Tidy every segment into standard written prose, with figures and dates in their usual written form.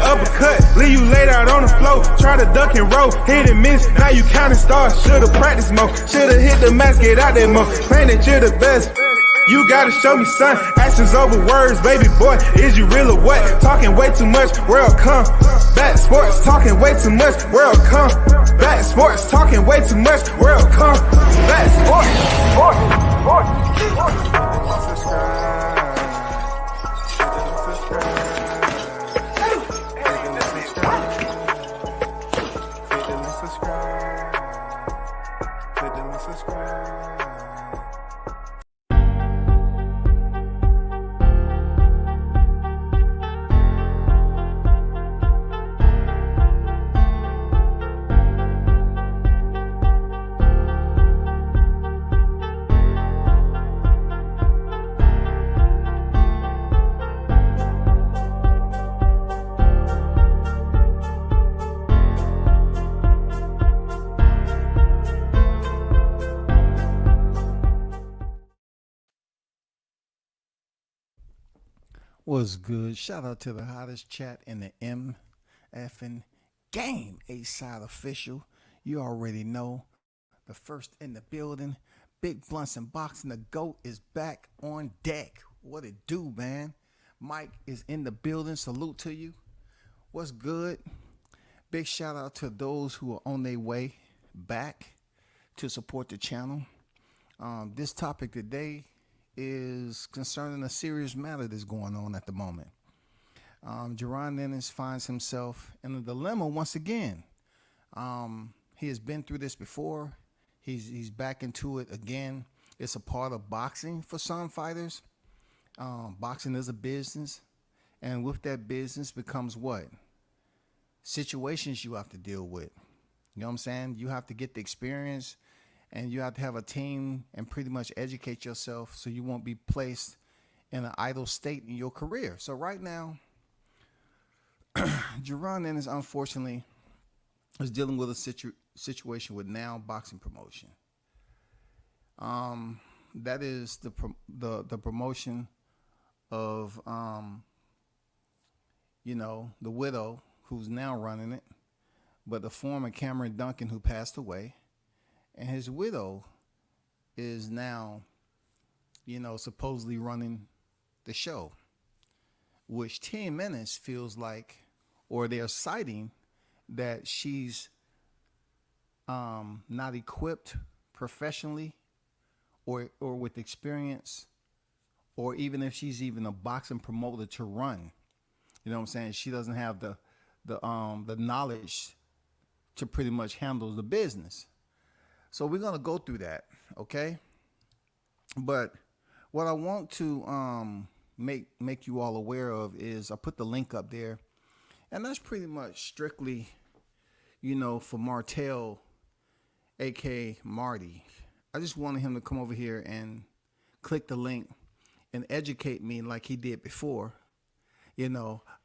uppercut, leave you laid out on the floor. Try to duck and roll, hit and miss, now you counting stars. Should've practiced more, should've hit the mask, get out there more. Man, that you're the best. You gotta show me, son. Actions over words, baby boy. Is you real or what? Talking way too much, world come. Back sports, talking way too much, world come. Back sports, talking way too much, world come. Back sports, What's good? Shout out to the hottest chat in the MFing game. A-Side official. You already know. The first in the building. Big Blunts and Boxing. The GOAT is back on deck. What it do, man? Mike is in the building. Salute to you. What's good? Big shout out to those who are on their way back to support the channel. This topic today is concerning a serious matter that's going on at the moment. Jaron Ennis finds himself in a dilemma once again. He has been through this before. He's back into it again. It's a part of boxing for some fighters. Boxing is a business, and with that business becomes what? Situations you have to deal with. You know what I'm saying? You have to get the experience, and you have to have a team and pretty much educate yourself so you won't be placed in an idle state in your career. So right now, Jaron Ennis, unfortunately, is dealing with a situation with Now Boxing Promotion. That is the promotion of, the widow who's now running it, but the former Cameron Duncan who passed away. And his widow is now, supposedly running the show, which 10 Minutes feels like, or they're citing that she's not equipped professionally or with experience, or even if she's even a boxing promoter to run. You know what I'm saying? She doesn't have the knowledge to pretty much handle the business. So we're going to go through that, okay? But what I want to make you all aware of is I put the link up there, and that's pretty much strictly, for Martel, a.k.a. Marty. I just wanted him to come over here and click the link and educate me like he did before,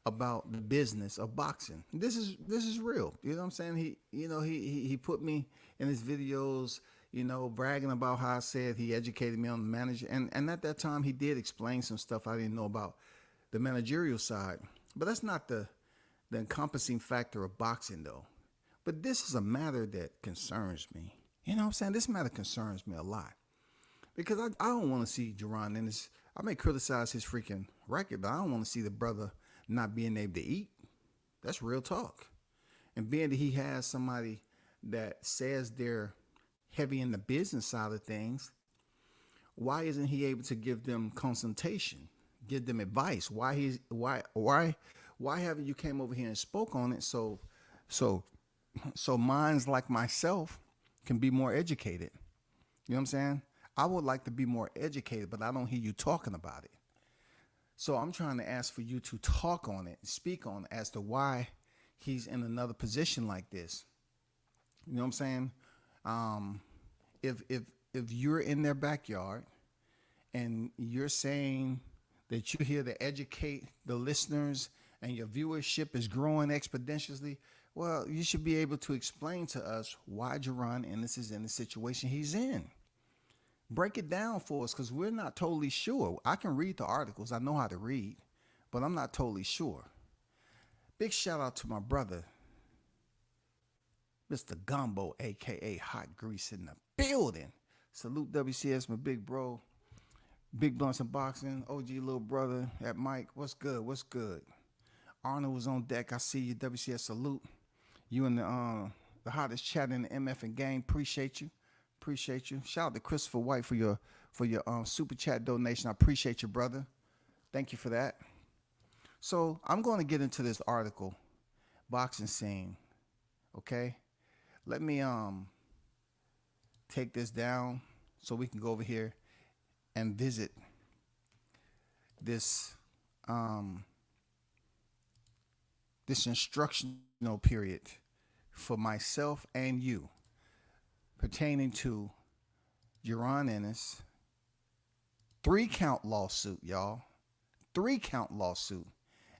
about the business of boxing. This is real. You know what I'm saying? He put me in his videos, bragging about how I said he educated me on the manager. And at that time, he did explain some stuff I didn't know about the managerial side. But that's not the encompassing factor of boxing, though. But this is a matter that concerns me. You know what I'm saying? This matter concerns me a lot. Because I don't want to see Jaron Ennis. I may criticize his freaking record, but I don't want to see the brother not being able to eat. That's real talk. And being that he has somebody that says they're heavy in the business side of things, why isn't he able to give them consultation, give them advice? Why haven't you came over here and spoke on it so minds like myself can be more educated? You know what I'm saying? I would like to be more educated, but I don't hear you talking about it. So I'm trying to ask for you to talk on it, speak on it as to why he's in another position like this. You know what I'm saying? If you're in their backyard and you're saying that you're here to educate the listeners and your viewership is growing exponentially, well, you should be able to explain to us why Jaron Ennis is in the situation he's in. Break it down for us, because we're not totally sure. I can read the articles. I know how to read, but I'm not totally sure. Big shout out to my brother, Mr. Gumbo, aka Hot Grease, in the building. Salute WCS, my big bro. Big Blunts and Boxing, OG little brother at Mike. What's good? What's good? Arnold was on deck. I see you. WCS salute. You and the hottest chat in the MF and game. Appreciate you. Appreciate you. Shout out to Christopher White for your super chat donation. I appreciate you, brother. Thank you for that. So I'm going to get into this article, boxing scene. Okay, let me take this down so we can go over here and visit this this instructional period for myself and you pertaining to Jaron Ennis 3-count lawsuit, y'all. 3-count lawsuit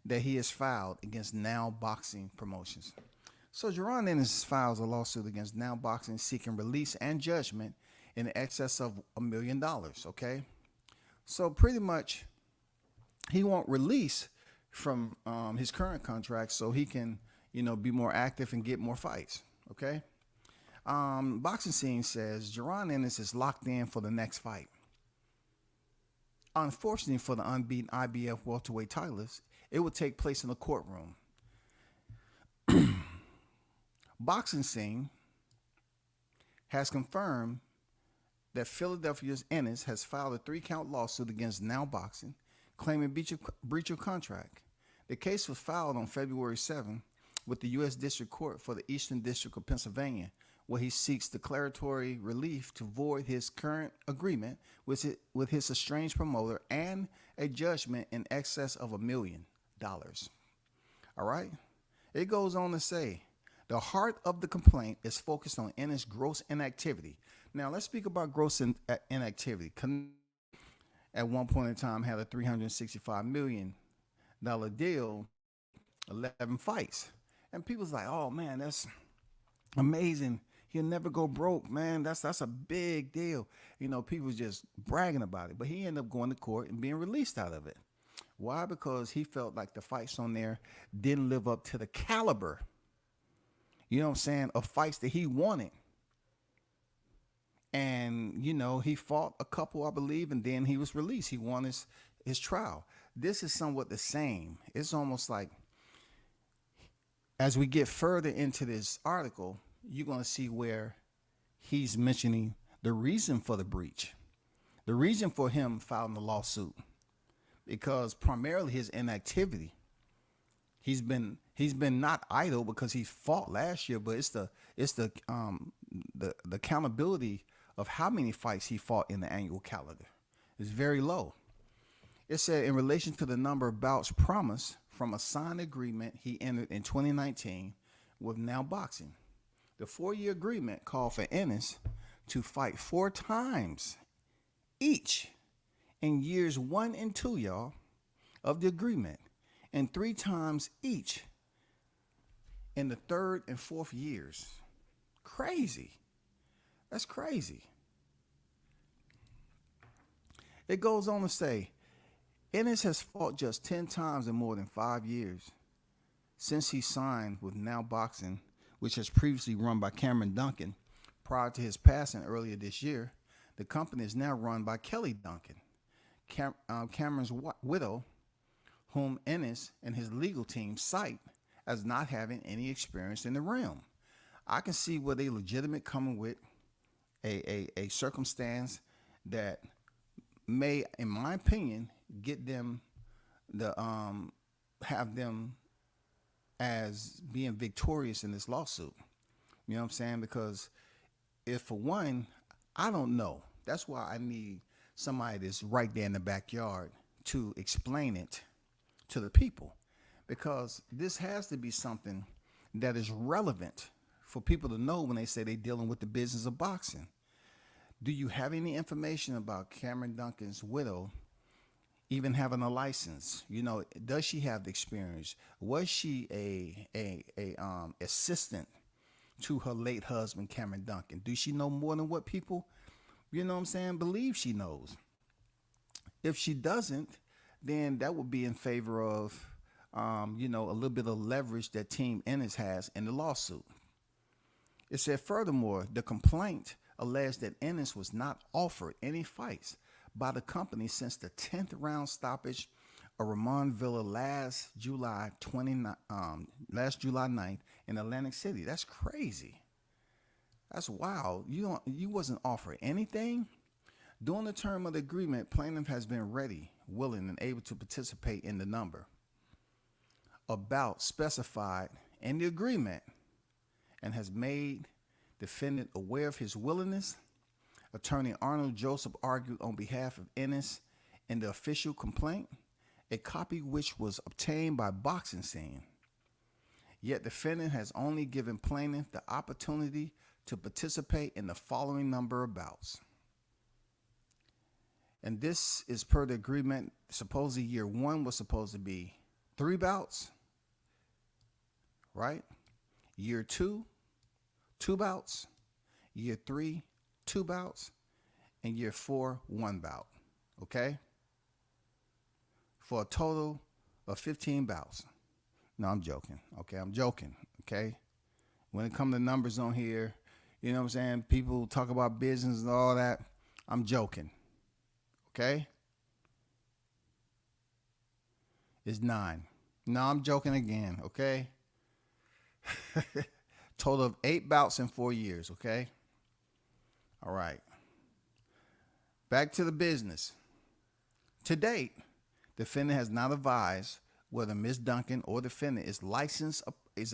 that he has filed against Now Boxing Promotions. So Jaron Ennis files a lawsuit against Now Boxing seeking release and judgment in excess of $1 million, okay? So pretty much he won't release from his current contract so he can, be more active and get more fights, okay? Boxing Scene says Jaron Ennis is locked in for the next fight. Unfortunately for the unbeaten IBF welterweight titleist, it would take place in a courtroom. Boxing Scene has confirmed that Philadelphia's Ennis has filed a 3-count lawsuit against Now Boxing, claiming breach of contract. The case was filed on February 7 with the U.S. District Court for the Eastern District of Pennsylvania, where he seeks declaratory relief to void his current agreement with his estranged promoter and a judgment in excess of $1 million. All right? It goes on to say, the heart of the complaint is focused on Ennis' gross inactivity. Now, let's speak about gross inactivity. At one point in time, had a $365 million deal, 11 fights. And people's like, oh, man, that's amazing. He'll never go broke, man. That's a big deal. People just bragging about it. But he ended up going to court and being released out of it. Why? Because he felt like the fights on there didn't live up to the caliber, of fights that he wanted. And, he fought a couple, I believe, and then he was released. He won his trial. This is somewhat the same. It's almost like as we get further into this article, you're going to see where he's mentioning the reason for the breach, the reason for him filing the lawsuit, because primarily his inactivity. He's been not idle because he fought last year, but it's the accountability of how many fights he fought in the annual calendar is very low. It said in relation to the number of bouts promised from a signed agreement he entered in 2019 with Now Boxing. The 4-year agreement called for Ennis to fight 4 times each in years 1 and 2, y'all, of the agreement, and 3 times each in the 3rd and 4th years. Crazy. That's crazy. It goes on to say, Ennis has fought just 10 times in more than 5 years since he signed with Now Boxing, which has previously run by Cameron Duncan. Prior to his passing earlier this year, the company is now run by Kelly Duncan, Cameron's widow, whom Ennis and his legal team cite as not having any experience in the realm. I can see where they legitimate coming with a circumstance that may, in my opinion, get them have them as being victorious in this lawsuit. You know what I'm saying? Because if for one, I don't know. That's why I need somebody that's right there in the backyard to explain it to the people, because this has to be something that is relevant for people to know when they say they're dealing with the business of boxing. Do you have any information about Cameron Duncan's widow even having a license? Does she have the experience? Was she a assistant to her late husband, Cameron Duncan? Do she know more than what people, believe she knows? If she doesn't, then that would be in favor of a little bit of leverage that Team Ennis has in the lawsuit. It said, furthermore, the complaint alleged that Ennis was not offered any fights by the company since the 10th round stoppage of Ramon Villa last July 9th in Atlantic City. That's crazy. That's wild. You wasn't offered anything? During the term of the agreement, plaintiff has been ready, willing, and able to participate in the number of bouts specified in the agreement and has made defendant aware of his willingness. Attorney Arnold Joseph argued on behalf of Ennis in the official complaint, a copy which was obtained by Boxing Scene. Yet defendant has only given plaintiff the opportunity to participate in the following number of bouts. And this is per the agreement. Supposedly year one was supposed to be 3 bouts, right? Year 2, 2 bouts. Year 3, 2 bouts. And year 4, 1 bout. Okay? For a total of 15 bouts. No, I'm joking. Okay, I'm joking. Okay? When it comes to numbers on here, you know what I'm saying? People talk about business and all that. I'm joking. Okay? It's 9. No, I'm joking again. Okay? Total of 8 bouts in 4 years. Okay? All right. Back to the business. To date, defendant has not advised whether Ms. Duncan or defendant is a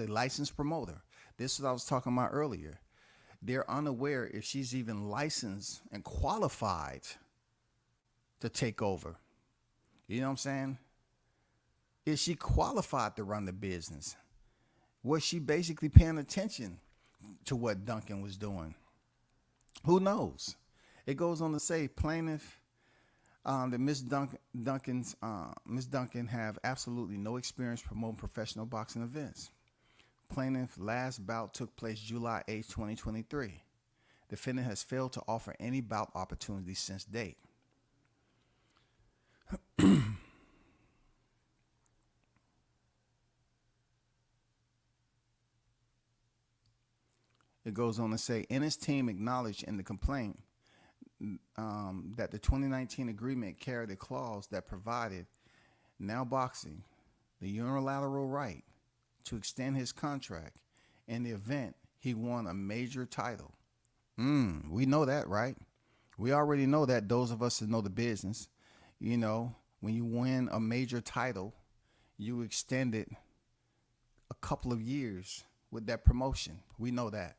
licensed promoter. This is what I was talking about earlier. They're unaware if she's even licensed and qualified to take over. You know what I'm saying? Is she qualified to run the business? Was she basically paying attention to what Duncan was doing? Who knows? It goes on to say plaintiff that Ms. Duncan have absolutely no experience promoting professional boxing events. Plaintiff's last bout took place July 8, 2023. Defendant has failed to offer any bout opportunities since date. It goes on to say, Ennis team acknowledged in the complaint that the 2019 agreement carried a clause that provided Now Boxing the unilateral right to extend his contract in the event he won a major title. We know that, right? We already know that, those of us that know the business. You know, when you win a major title, you extend it a couple of years with that promotion. We know that.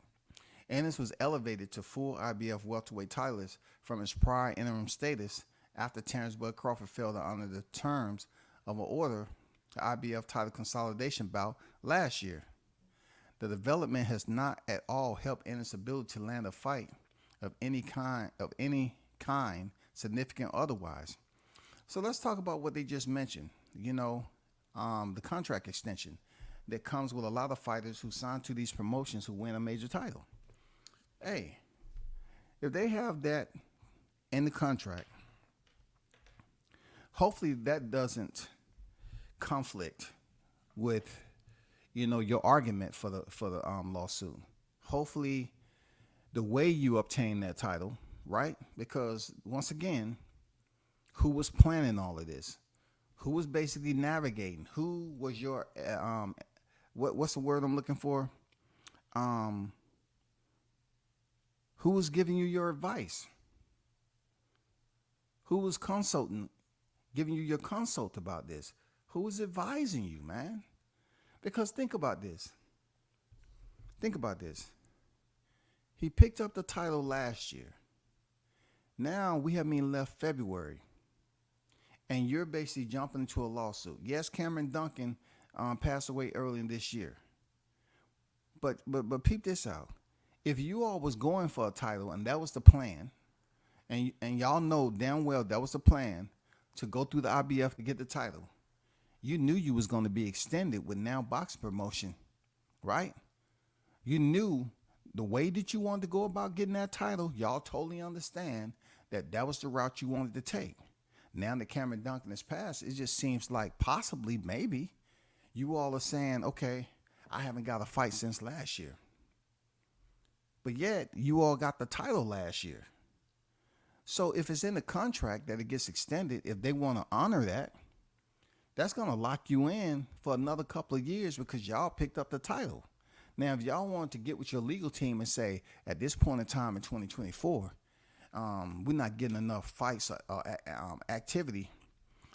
Ennis was elevated to full IBF welterweight titleist from his prior interim status after Terrence Bud Crawford failed to honor the terms of an order to IBF title consolidation bout last year. The development has not at all helped Ennis' ability to land a fight of any kind, significant otherwise. So let's talk about what they just mentioned. You know, the contract extension that comes with a lot of fighters who sign to these promotions who win a major title. Hey, if they have that in the contract, hopefully that doesn't conflict with, you know, your argument for the lawsuit. Hopefully the way you obtain that title, right? Because once again, who was planning all of this? Who was basically navigating? Who was your what's the word I'm looking for? Who was giving you your advice? Who was giving you your consult about this? Who was advising you, man? Because think about this. Think about this. He picked up the title last year. Now we haven't even left February. And you're basically jumping into a lawsuit. Yes, Cameron Duncan passed away early in this year. But peep this out. If you all was going for a title and that was the plan, and y'all know damn well that was the plan to go through the IBF to get the title, you knew you was going to be extended with Now Boxing promotion, right? You knew the way that you wanted to go about getting that title, y'all totally understand that was the route you wanted to take. Now that Cameron Duncan has passed, it just seems like possibly, maybe, You all are saying, okay, I haven't got a fight since last year. But yet, you all got the title last year. So if it's in the contract that it gets extended, if they want to honor that, that's going to lock you in for another couple of years because y'all picked up the title. Now, if y'all want to get with your legal team and say, at this point in time in 2024, we're not getting enough fights or activity,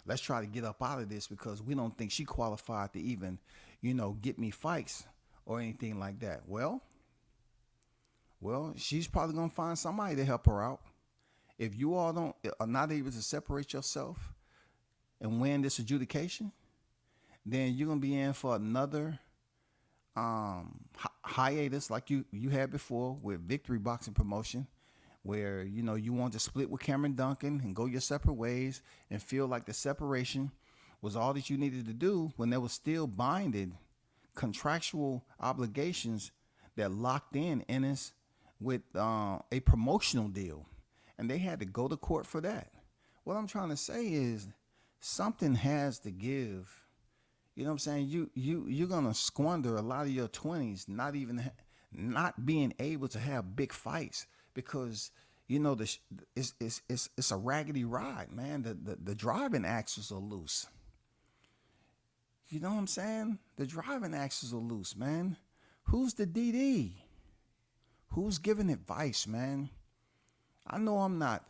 let's try to get up out of this because we don't think she qualified to even, get me fights or anything like that. Well, she's probably going to find somebody to help her out. If you all are not able to separate yourself and win this adjudication, then you're going to be in for another hiatus like you had before with Victory Boxing Promotion, where, you want to split with Cameron Duncan and go your separate ways and feel like the separation was all that you needed to do when there was still binding contractual obligations that locked in Ennis with a promotional deal. And they had to go to court for that. What I'm trying to say is something has to give. You know what I'm saying? You're going to squander a lot of your 20s not being able to have big fights because, it's a raggedy ride, man. The driving axles are loose. You know what I'm saying? The driving axles are loose, man. Who's the DD? Who's giving advice, man? I know I'm not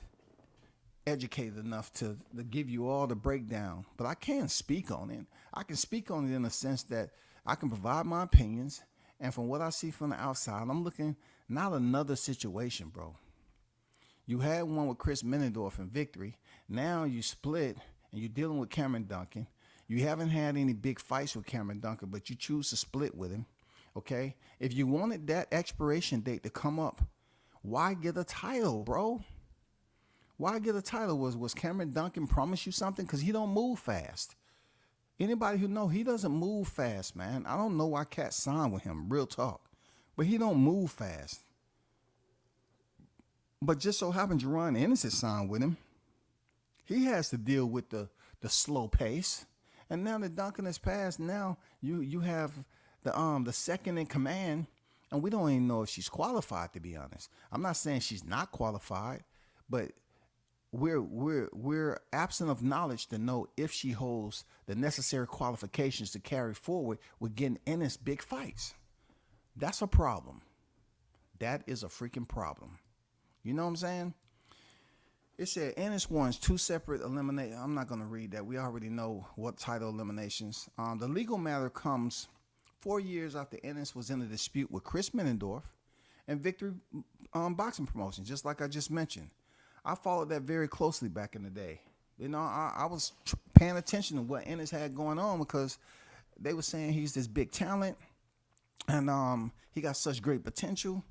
educated enough to give you all the breakdown, but I can speak on it. I can speak on it in the sense that I can provide my opinions, and from what I see from the outside, I'm looking not another situation, bro. You had one with Chris Menendorf in Victory. Now you split, and you're dealing with Cameron Duncan. You haven't had any big fights with Cameron Duncan, but you choose to split with him, okay? If you wanted that expiration date to come up, why get a title, bro? Why get a title? Was Cameron Duncan promise you something? Because he don't move fast. Anybody who know, he doesn't move fast, man. I don't know why Cat signed with him, real talk. But he don't move fast. But just so happens Jaron Ennis is signed with him. He has to deal with the slow pace. And now that Duncan has passed, now you have the second in command. And we don't even know if she's qualified, to be honest. I'm not saying she's not qualified, but we're absent of knowledge to know if she holds the necessary qualifications to carry forward with getting Ennis big fights. That's a problem. That is a freaking problem. You know what I'm saying? It said Ennis won 2 separate eliminations. I'm not going to read that. We already know what title eliminations. The legal matter comes 4 years after Ennis was in a dispute with Chris Menendorf and Victory Boxing Promotion, just like I just mentioned. I followed that very closely back in the day. I was paying attention to what Ennis had going on because they were saying he's this big talent and he got such great potential.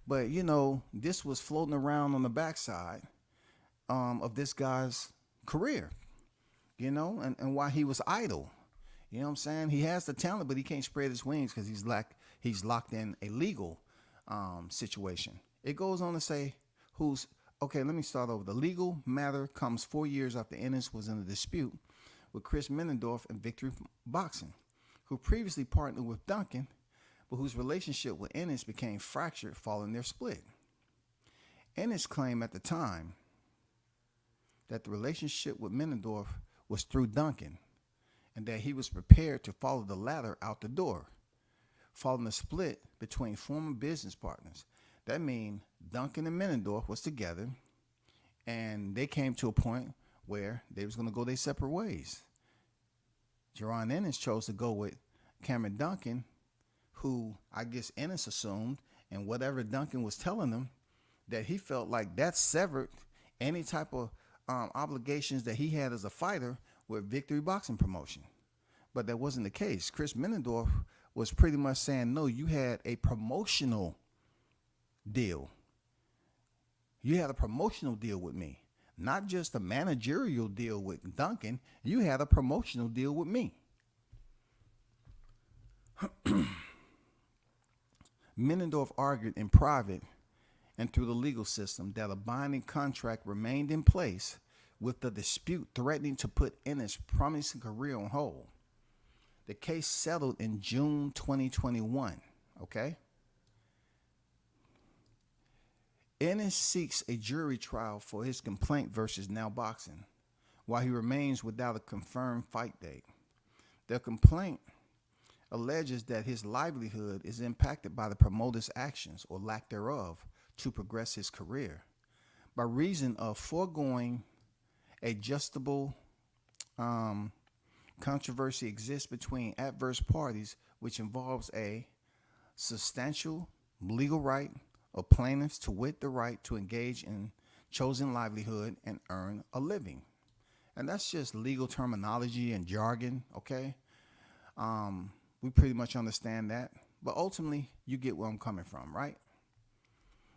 But, this was floating around on the backside of this guy's career, and why he was idle. You know what I'm saying? He has the talent, but he can't spread his wings because he's locked in a legal situation. It goes on to say let me start over. The legal matter comes 4 years after Ennis was in a dispute with Chris Menendorf and Victory Boxing, who previously partnered with Duncan, but whose relationship with Ennis became fractured following their split. Ennis claimed at the time that the relationship with Menendorf was through Duncan, and that he was prepared to follow the latter out the door, following a split between former business partners. That means Duncan and Menendorf was together, and they came to a point where they was going to go their separate ways. Jaron Ennis chose to go with Cameron Duncan, who I guess Ennis assumed, and whatever Duncan was telling him, that he felt like that severed any type of obligations that he had as a fighter with Victory Boxing Promotion. But that wasn't the case. Chris Menendorf was pretty much saying, no, you had a promotional deal. You had a promotional deal with me, not just a managerial deal with Duncan. You had a promotional deal with me. Menendorf argued in private and through the legal system that a binding contract remained in place, with the dispute threatening to put Ennis' promising career on hold. The case settled in June 2021. Okay. Ennis seeks a jury trial for his complaint versus Now Boxing, while he remains without a confirmed fight date. The complaint alleges that his livelihood is impacted by the promoter's actions or lack thereof to progress his career by reason of foregoing a justable controversy exists between adverse parties, which involves a substantial legal right of plaintiffs, to wit, the right to engage in chosen livelihood and earn a living. And that's just legal terminology and jargon, okay? We pretty much understand that, but ultimately you get where I'm coming from, right?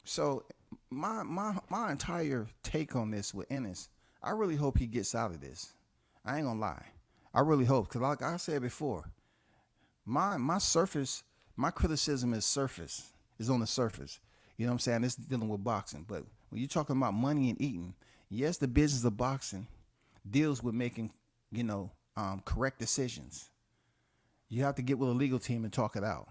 So my entire take on this with Ennis, I really hope he gets out of this. I ain't gonna lie. I really hope, because like I said before, my criticism is on the surface. You know what I'm saying? This is dealing with boxing. But when you're talking about money and eating, yes, the business of boxing deals with making, correct decisions. You have to get with a legal team and talk it out.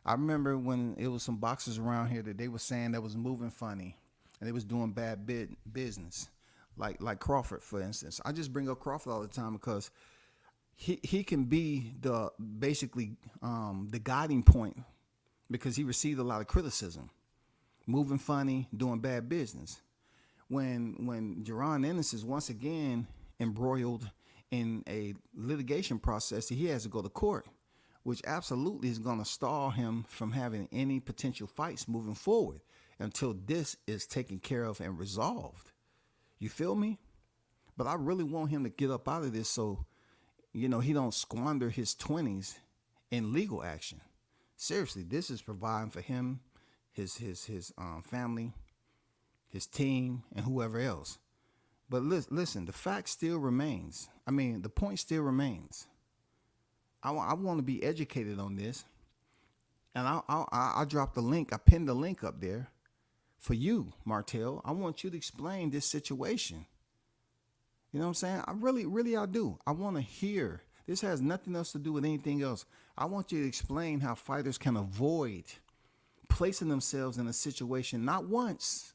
I remember when it was some boxers around here that they were saying that was moving funny and they was doing bad business, like Crawford, for instance. I just bring up Crawford all the time because he can be the guiding point, because he received a lot of criticism, moving funny, doing bad business. When Jaron Ennis is once again embroiled in a litigation process, he has to go to court, which absolutely is going to stall him from having any potential fights moving forward until this is taken care of and resolved. You feel me? But I really want him to get up out of this so, he don't squander his 20s in legal action. Seriously, this is providing for him, his family, his team, and whoever else. But listen, the fact still remains. The point still remains. I want to be educated on this, and I dropped the link. I pinned the link up there for you, Martel. I want you to explain this situation. You know what I'm saying? I really I do. I want to hear. This has nothing else to do with anything else. I want you to explain how fighters can avoid placing themselves in a situation not once,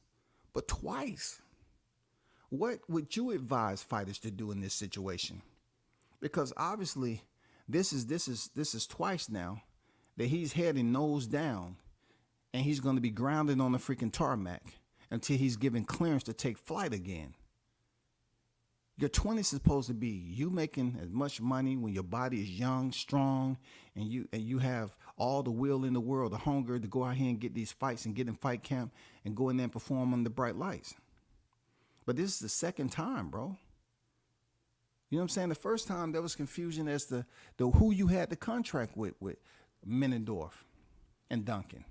but twice. What would you advise fighters to do in this situation? Because obviously, this is twice now that he's heading nose down, and he's going to be grounded on the freaking tarmac until he's given clearance to take flight again. Your 20s is supposed to be you making as much money when your body is young, strong, and you have all the will in the world, the hunger to go out here and get these fights and get in fight camp and go in there and perform under bright lights. But this is the second time, bro. You know what I'm saying? The first time there was confusion as to who you had the contract with Menendorf and Duncan.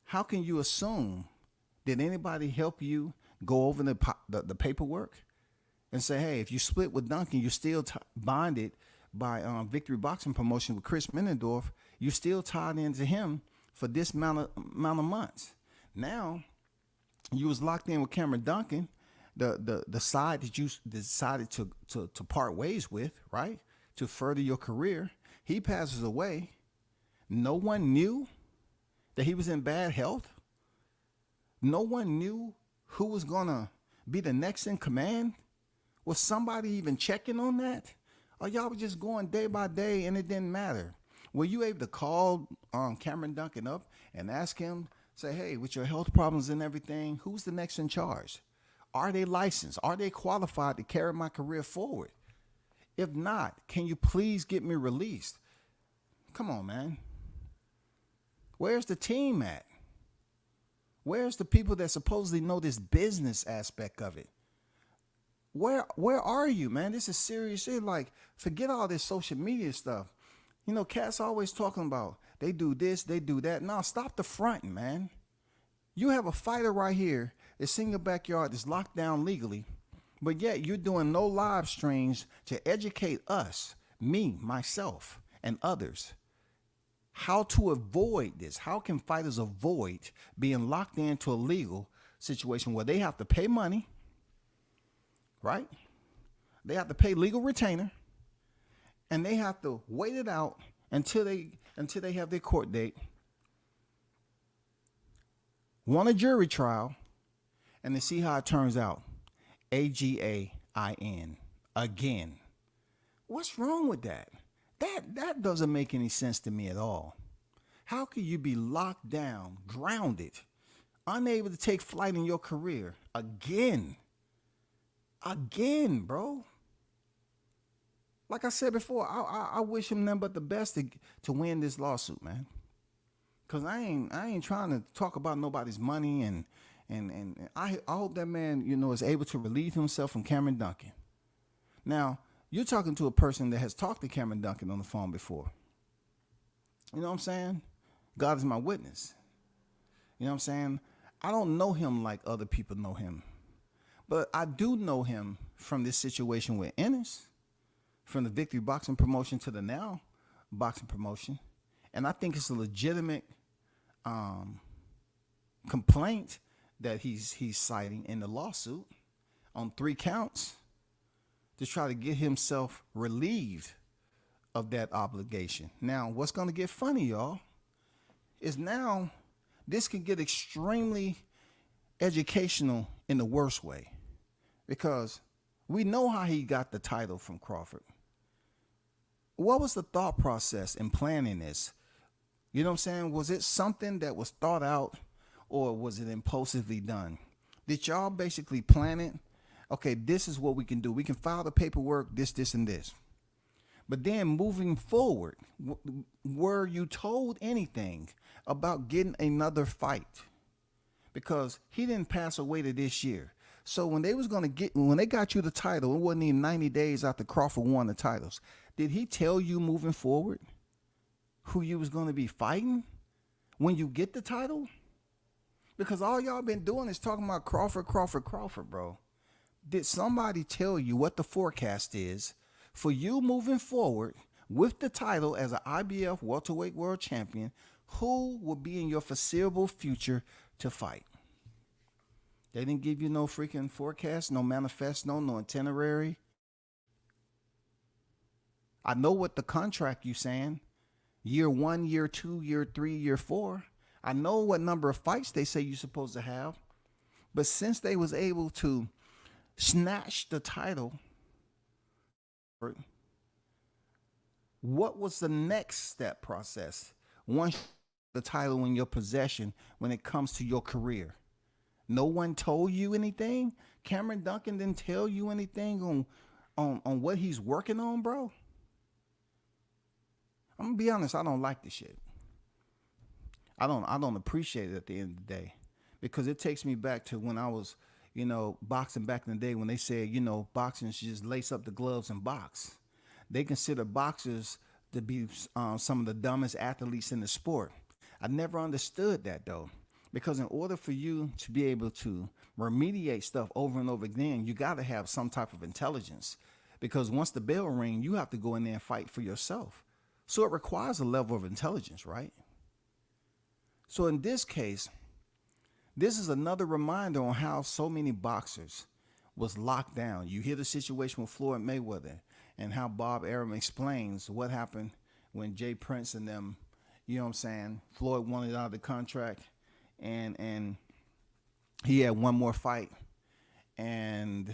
How can you assume? Did anybody help you go over the paperwork and say, hey, if you split with Duncan, you're still bonded by Victory Boxing Promotion with Chris Menendorf. You're still tied into him for this amount of months. Now, you was locked in with Cameron Duncan, the side that you decided to part ways with, right, to further your career. He passes away. No one knew that he was in bad health. No one knew who was going to be the next in command. Was somebody even checking on that? Or y'all were just going day by day and it didn't matter? Were you able to call Cameron Duncan up and ask him, say, hey, with your health problems and everything, who's the next in charge? Are they licensed? Are they qualified to carry my career forward? If not, can you please get me released? Come on, man. Where's the team at? Where's the people that supposedly know this business aspect of it? Where are you, man? This is serious shit. Like, forget all this social media stuff. Cats always talking about they do this, they do that. No, stop the fronting, man. You have a fighter right here that's in your backyard that's locked down legally, but yet you're doing no live streams to educate us, me, myself, and others, how to avoid this. How can fighters avoid being locked into a legal situation where they have to pay money, right? They have to pay legal retainer, And they have to wait it out until they have their court date, want a jury trial, and to see how it turns out. AGAIN. Again. What's wrong with that? That doesn't make any sense to me at all. How can you be locked down, grounded, unable to take flight in your career again? Again, bro. Like I said before, I wish him nothing but the best to win this lawsuit, man. Cause I ain't trying to talk about nobody's money, and I hope that man, is able to relieve himself from Cameron Duncan. Now, you're talking to a person that has talked to Cameron Duncan on the phone before. You know what I'm saying? God is my witness. You know what I'm saying? I don't know him like other people know him. But I do know him from this situation with Ennis, from the Victory Boxing promotion to the Now Boxing promotion. And I think it's a legitimate complaint that he's citing in the lawsuit on 3 counts to try to get himself relieved of that obligation. Now, what's going to get funny, y'all, is now this can get extremely educational in the worst way, because we know how he got the title from Crawford. What was the thought process in planning this? You know what I'm saying? Was it something that was thought out, or was it impulsively done? Did y'all basically plan it? Okay, this is what we can do. We can file the paperwork, this, and this. But then moving forward, were you told anything about getting another fight? Because he didn't pass away to this year. So when they got you the title, it wasn't even 90 days after Crawford won the titles. Did he tell you moving forward who you was going to be fighting when you get the title? Because all y'all been doing is talking about Crawford, bro. Did somebody tell you what the forecast is for you moving forward with the title as an IBF welterweight world champion? Who will be in your foreseeable future to fight? They didn't give you no freaking forecast, no manifesto, no itinerary. I know what the contract you saying. Year 1, year 2, year 3, year 4. I know what number of fights they say you're supposed to have. But since they was able to snatch the title, what was the next step process once the title in your possession when it comes to your career? No one told you anything? Cameron Duncan didn't tell you anything on what he's working on, bro? I'm gonna be honest, I don't like this shit. I don't appreciate it at the end of the day, because it takes me back to when I was, boxing back in the day, when they said, boxing should just lace up the gloves and box. They consider boxers to be some of the dumbest athletes in the sport. I never understood that, though, because in order for you to be able to remediate stuff over and over again, you got to have some type of intelligence, because once the bell rings, you have to go in there and fight for yourself. So it requires a level of intelligence, right? So in this case, this is another reminder on how so many boxers was locked down. You hear the situation with Floyd Mayweather and how Bob Arum explains what happened when Jay Prince and them, Floyd wanted out of the contract, and he had one more fight, and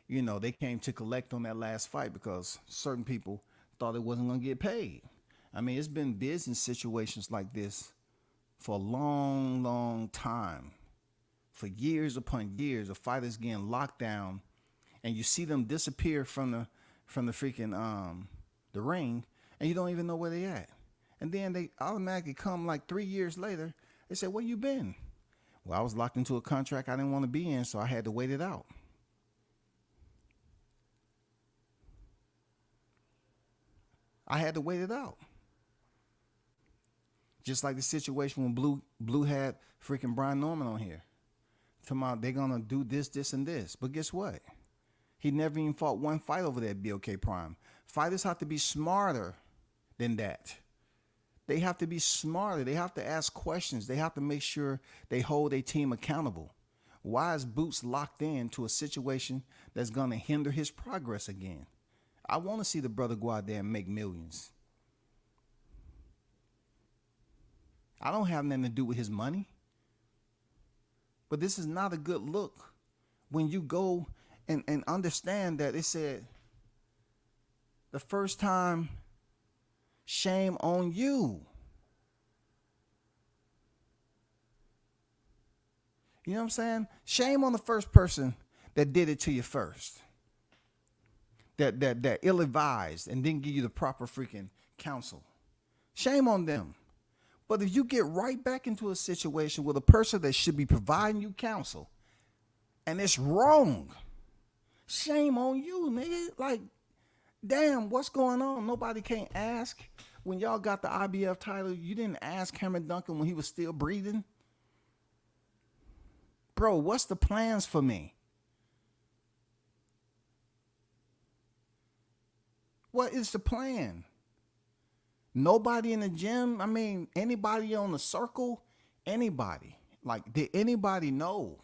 they came to collect on that last fight because certain people thought it wasn't going to get paid. I mean, it's been business situations like this for a long, long time. For years upon years of fighters getting locked down, and you see them disappear from the freaking the ring, and you don't even know where they at. And then they automatically come like 3 years later. They say, "Where you been?" Well, I was locked into a contract I didn't want to be in, so I had to wait it out. I had to wait it out. Just like the situation when Blue had freaking Brian Norman on here. Talking about they're going to do this, and this. But guess what? He never even fought one fight over there at BOK Prime. Fighters have to be smarter than that. They have to be smarter. They have to ask questions. They have to make sure they hold their team accountable. Why is Boots locked in to a situation that's going to hinder his progress again? I want to see the brother go out there and make millions. I don't have nothing to do with his money. But this is not a good look when you go and understand that it said the first time, shame on you. You know what I'm saying? Shame on the first person that did it to you first. That ill-advised and didn't give you the proper freaking counsel. Shame on them. But if you get right back into a situation with a person that should be providing you counsel and it's wrong, shame on you, nigga. Like, damn, what's going on? Nobody can't ask. When y'all got the IBF title, you didn't ask Cameron Duncan when he was still breathing. Bro, what's the plans for me? What is the plan? Nobody in the gym? I mean, anybody on the circle? Anybody? Like, did anybody know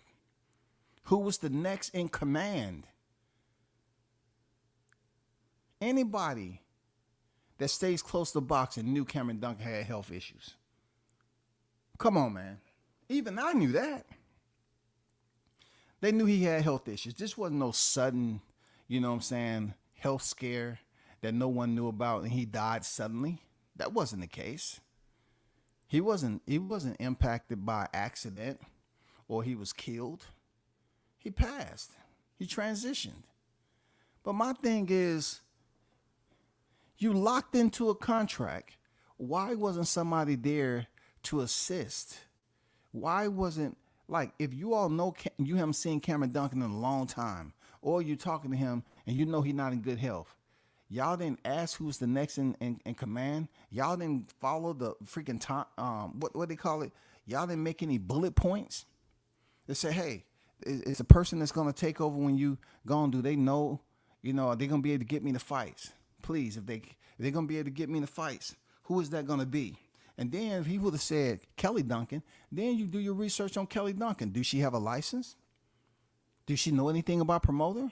who was the next in command? Anybody that stays close to boxing knew Cameron Duncan had health issues. Come on, man. Even I knew that. They knew he had health issues. This wasn't no sudden, you know what I'm saying, health scare that no one knew about and he died suddenly. That wasn't the case. He wasn't impacted by accident or he was killed. He passed. He transitioned. But my thing is, you locked into a contract. Why wasn't somebody there to assist? Why wasn't, like, if you all know, you haven't seen Cameron Duncan in a long time, or you're talking to him and you know he's not in good health, y'all didn't ask who's the next in command. Y'all didn't follow the freaking time, what they call it. Y'all didn't make any bullet points. They say, hey, it's a person that's going to take over when you gone. Do they know, you know, are they going to be able to get me the fights? Please, if they're going to be able to get me the fights, who is that going to be? And then if he would have said Kelly Duncan, then you do your research on Kelly Duncan. Do she have a license? Does she know anything about promoter?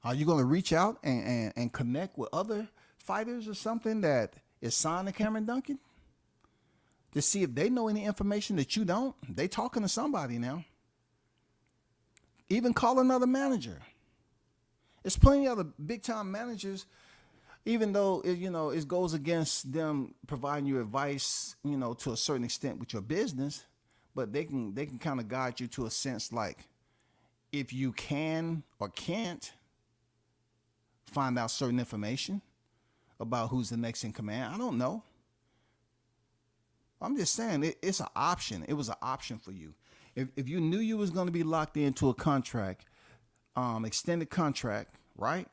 Are you going to reach out and connect with other fighters or something that is signed to Cameron Duncan to see if they know any information that you don't? They talking to somebody now. Even call another manager. There's plenty of other big time managers, even though it goes against them providing you advice, to a certain extent with your business, but they can kind of guide you to a sense like if you can or can't find out certain information about who's the next in command. I don't know. I'm just saying it's an option. It was an option for you. If you knew you was going to be locked into a contract, extended contract, right?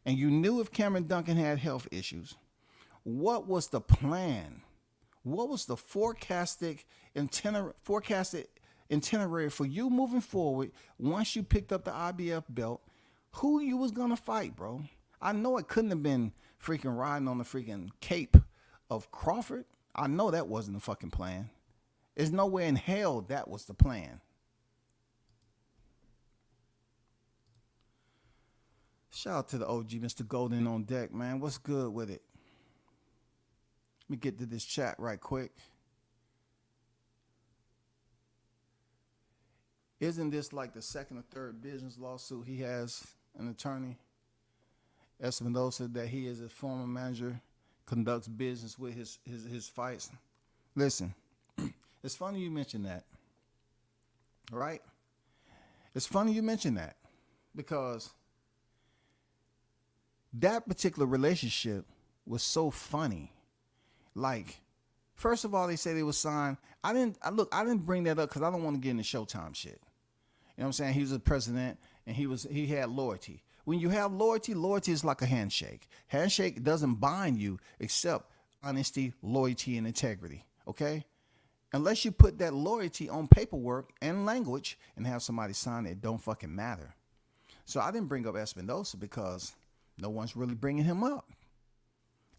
And you knew if Cameron Duncan had health issues, what was the plan? What was the forecasted itinerary for you moving forward once you picked up the IBF belt? Who you was going to fight, bro? I know it couldn't have been freaking riding on the freaking cape of Crawford. I know that wasn't the fucking plan. There's no way in hell that was the plan. Shout out to the OG, Mr. Golden on deck, man. What's good with it? Let me get to this chat right quick. Isn't this like the second or third business lawsuit he has an attorney, Espinosa, that he is a former manager, conducts business with his fights? Listen, it's funny you mention that, right? It's funny you mention that because that particular relationship was so funny. Like, first of all, they say they was signed. I didn't bring that up because I don't want to get into Showtime shit. You know what I'm saying? He was a president and he had loyalty. When you have loyalty is like a handshake. Handshake doesn't bind you except honesty, loyalty, and integrity. Okay? Unless you put that loyalty on paperwork and language and have somebody sign it don't fucking matter. So I didn't bring up Espinosa because no one's really bringing him up.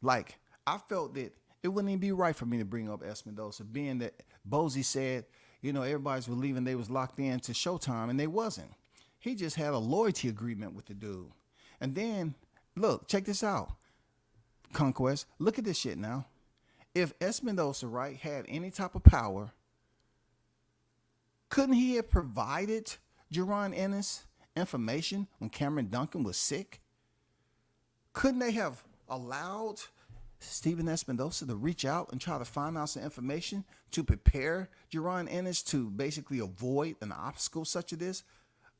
Like, I felt that it wouldn't even be right for me to bring up Espinosa, being that Bozy said, everybody's believing they was locked in to Showtime, and they wasn't. He just had a loyalty agreement with the dude. And then, look, check this out. Conquest, look at this shit now. If Espinosa, right, had any type of power, couldn't he have provided Jaron Ennis information when Cameron Duncan was sick? Couldn't they have allowed Stephen Espinosa to reach out and try to find out some information to prepare Jaron Ennis to basically avoid an obstacle such as this?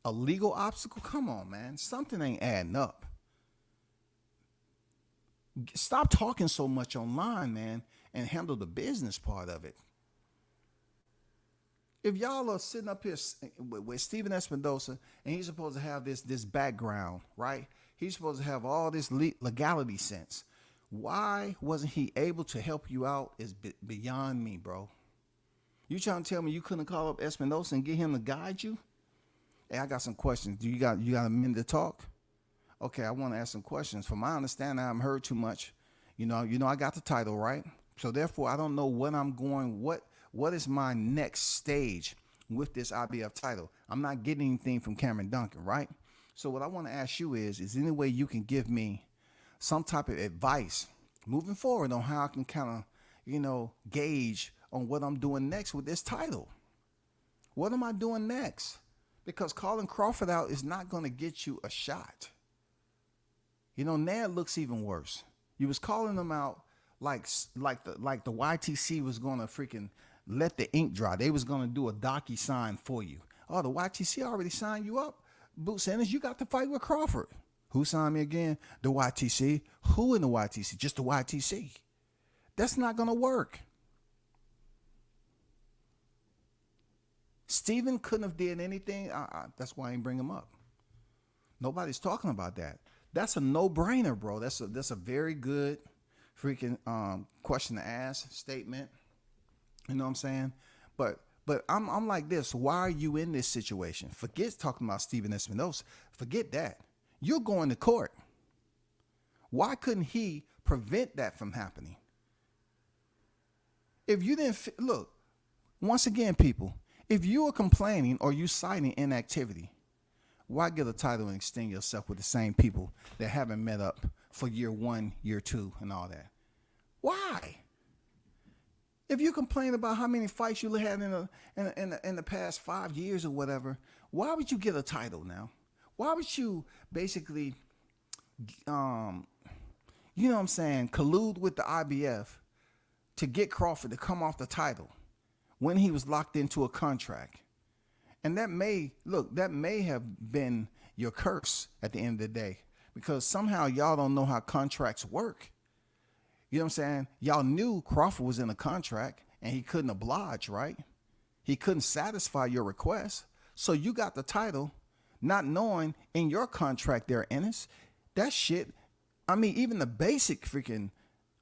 A legal obstacle? Come on, man. Something ain't adding up. Stop talking so much online, man, and handle the business part of it. If y'all are sitting up here with Stephen Espinosa and he's supposed to have this background, right? He's supposed to have all this legality sense. Why wasn't he able to help you out is beyond me, bro. You trying to tell me you couldn't call up Espinosa and get him to guide you? Hey, I got some questions. You got a minute to talk? Okay, I want to ask some questions. From my understanding, I haven't heard too much. You know, I got the title, right? So therefore, I don't know what I'm going, what is my next stage with this IBF title? I'm not getting anything from Cameron Duncan, right? So what I want to ask you is there any way you can give me some type of advice moving forward on how I can kind of, gauge on what I'm doing next with this title? What am I doing next? Because calling Crawford out is not going to get you a shot. Now it looks even worse. You was calling them out like the YTC was going to freaking let the ink dry. They was going to do a docu-sign for you. Oh, the YTC already signed you up. Boots Ennis, you got to fight with Crawford. Who signed me again? The YTC. Who in the YTC? Just the YTC. That's not going to work. Steven couldn't have did anything. That's why I ain't bring him up. Nobody's talking about that. That's a no-brainer, bro. That's a very good freaking question to ask, statement. You know what I'm saying? But I'm like this. Why are you in this situation? Forget talking about Stephen Espinosa. Forget that. You're going to court. Why couldn't he prevent that from happening? If you didn't look, once again, people, if you are complaining or you citing inactivity, why get a title and extend yourself with the same people that haven't met up for year 1, year 2, and all that? Why? If you complain about how many fights you had in the past 5 years or whatever, why would you get a title now? Why would you basically, collude with the IBF to get Crawford to come off the title when he was locked into a contract? And that may have been your curse at the end of the day, because somehow y'all don't know how contracts work. You know what I'm saying? Y'all knew Crawford was in a contract and he couldn't oblige, right? He couldn't satisfy your request. So you got the title not knowing in your contract there, Ennis, that shit, even the basic freaking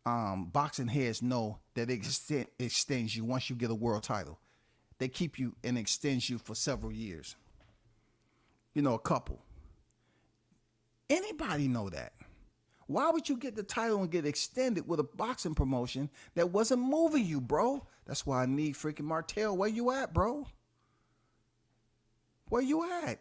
boxing heads know that it extends you once you get a world title. They keep you and extends you for several years. A couple. Anybody know that? Why would you get the title and get extended with a boxing promotion that wasn't moving you, bro? That's why I need freaking Martel. Where you at, bro? Where you at?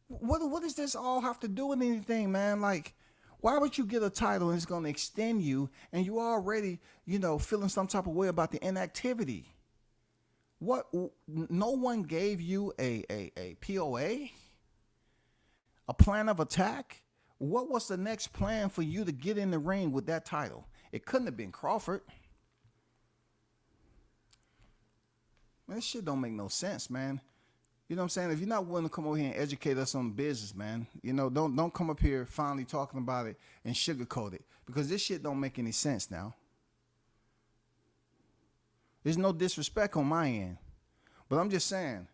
What does this all have to do with anything, man? Like, why would you get a title and it's going to extend you and you already, feeling some type of way about the inactivity? What? No one gave you a POA? A plan of attack? What was the next plan for you to get in the ring with that title? It couldn't have been Crawford. Man, this shit don't make no sense, man. You know what I'm saying? If you're not willing to come over here and educate us on business, man, don't come up here finally talking about it and sugarcoat it, because this shit don't make any sense now. There's no disrespect on my end, but I'm just saying,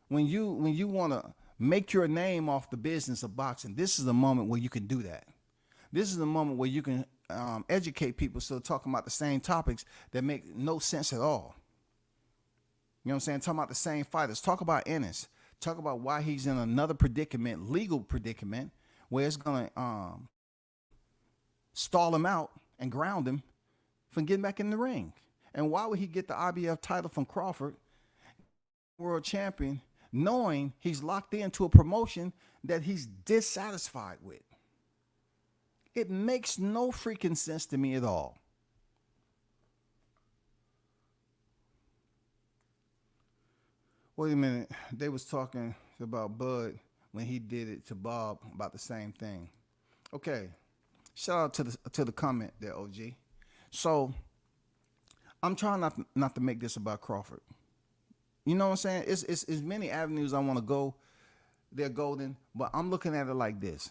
when you want to make your name off the business of boxing, this is the moment where you can do that. This is the moment where you can educate people so talking about the same topics that make no sense at all. You know what I'm saying? Talking about the same fighters. Talk about Ennis. Talk about why he's in another predicament, legal predicament, where it's going to stall him out and ground him from getting back in the ring. And why would he get the IBF title from Crawford, world champion, knowing he's locked into a promotion that he's dissatisfied with. It makes no freaking sense to me at all. Wait a minute. They was talking about Bud when he did it to Bob about the same thing. Okay. Shout out to the comment there, OG. So I'm trying not to make this about Crawford. You know what I'm saying? It's many avenues I want to go. They're golden, but I'm looking at it like this.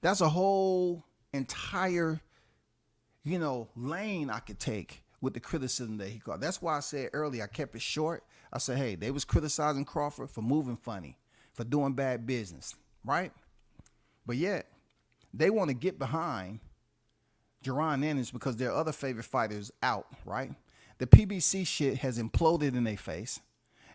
That's a whole entire, lane I could take with the criticism that he caught. That's why I said earlier, I kept it short. I said, hey, they was criticizing Crawford for moving funny, for doing bad business, right? But yet, they want to get behind Jaron Ennis because their other favorite fighters out, right? The PBC shit has imploded in their face.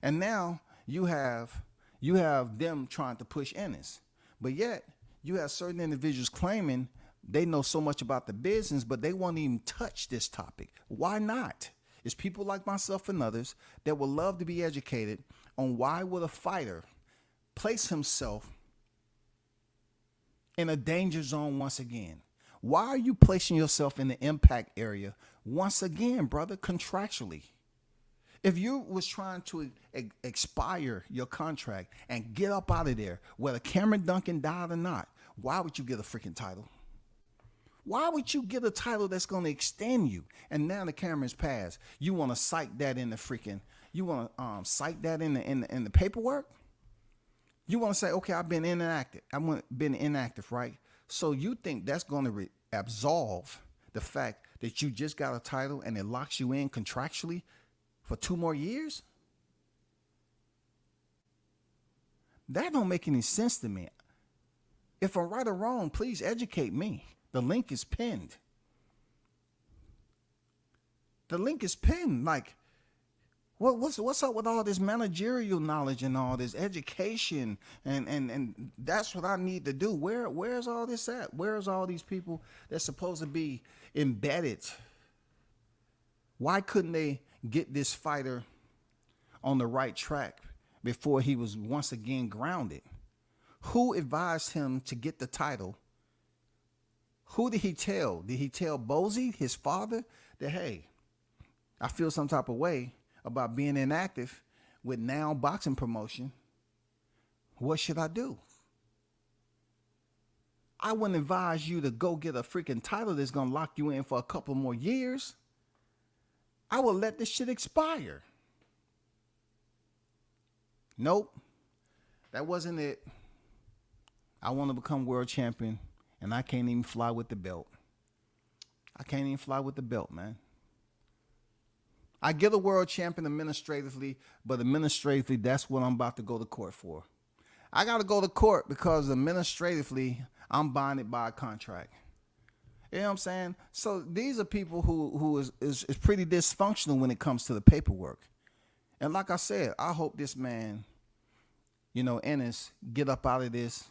And now you have them trying to push Ennis. But yet, you have certain individuals claiming they know so much about the business, but they won't even touch this topic. Why not? It's people like myself and others that would love to be educated on why would a fighter place himself in a danger zone once again. Why are you placing yourself in the impact area once again, brother, contractually? If you was trying to expire your contract and get up out of there, whether Cameron Duncan died or not, why would you get a freaking title? Why would you get a title that's going to extend you? And now the Cameron's passed. You want to cite that in the freaking? You want to cite that in the paperwork? You want to say, okay, I've been inactive. I've been inactive, right? So you think that's going to absolve the fact that you just got a title and it locks you in contractually for 2 more years? That don't make any sense to me. If I'm right or wrong, please educate me. The link is pinned. The link is pinned. Like, what's up with all this managerial knowledge and all this education? And that's what I need to do. Where's all this at? Where's all these people that's supposed to be embedded? Why couldn't they get this fighter on the right track before he was once again grounded? Who advised him to get the title? Who did he tell? Did he tell Bozy, his father, that, hey, I feel some type of way about being inactive with now boxing promotion? What should I do? I wouldn't advise you to go get a freaking title that's going to lock you in for a couple more years. I will let this shit expire. Nope. That wasn't it. I want to become world champion, and I can't even fly with the belt. I can't even fly with the belt, man. I get a world champion administratively, but administratively, that's what I'm about to go to court for. I got to go to court because administratively, I'm binded by a contract. You know what I'm saying? So these are people who is pretty dysfunctional when it comes to the paperwork. And like I said, I hope this man, Ennis, get up out of this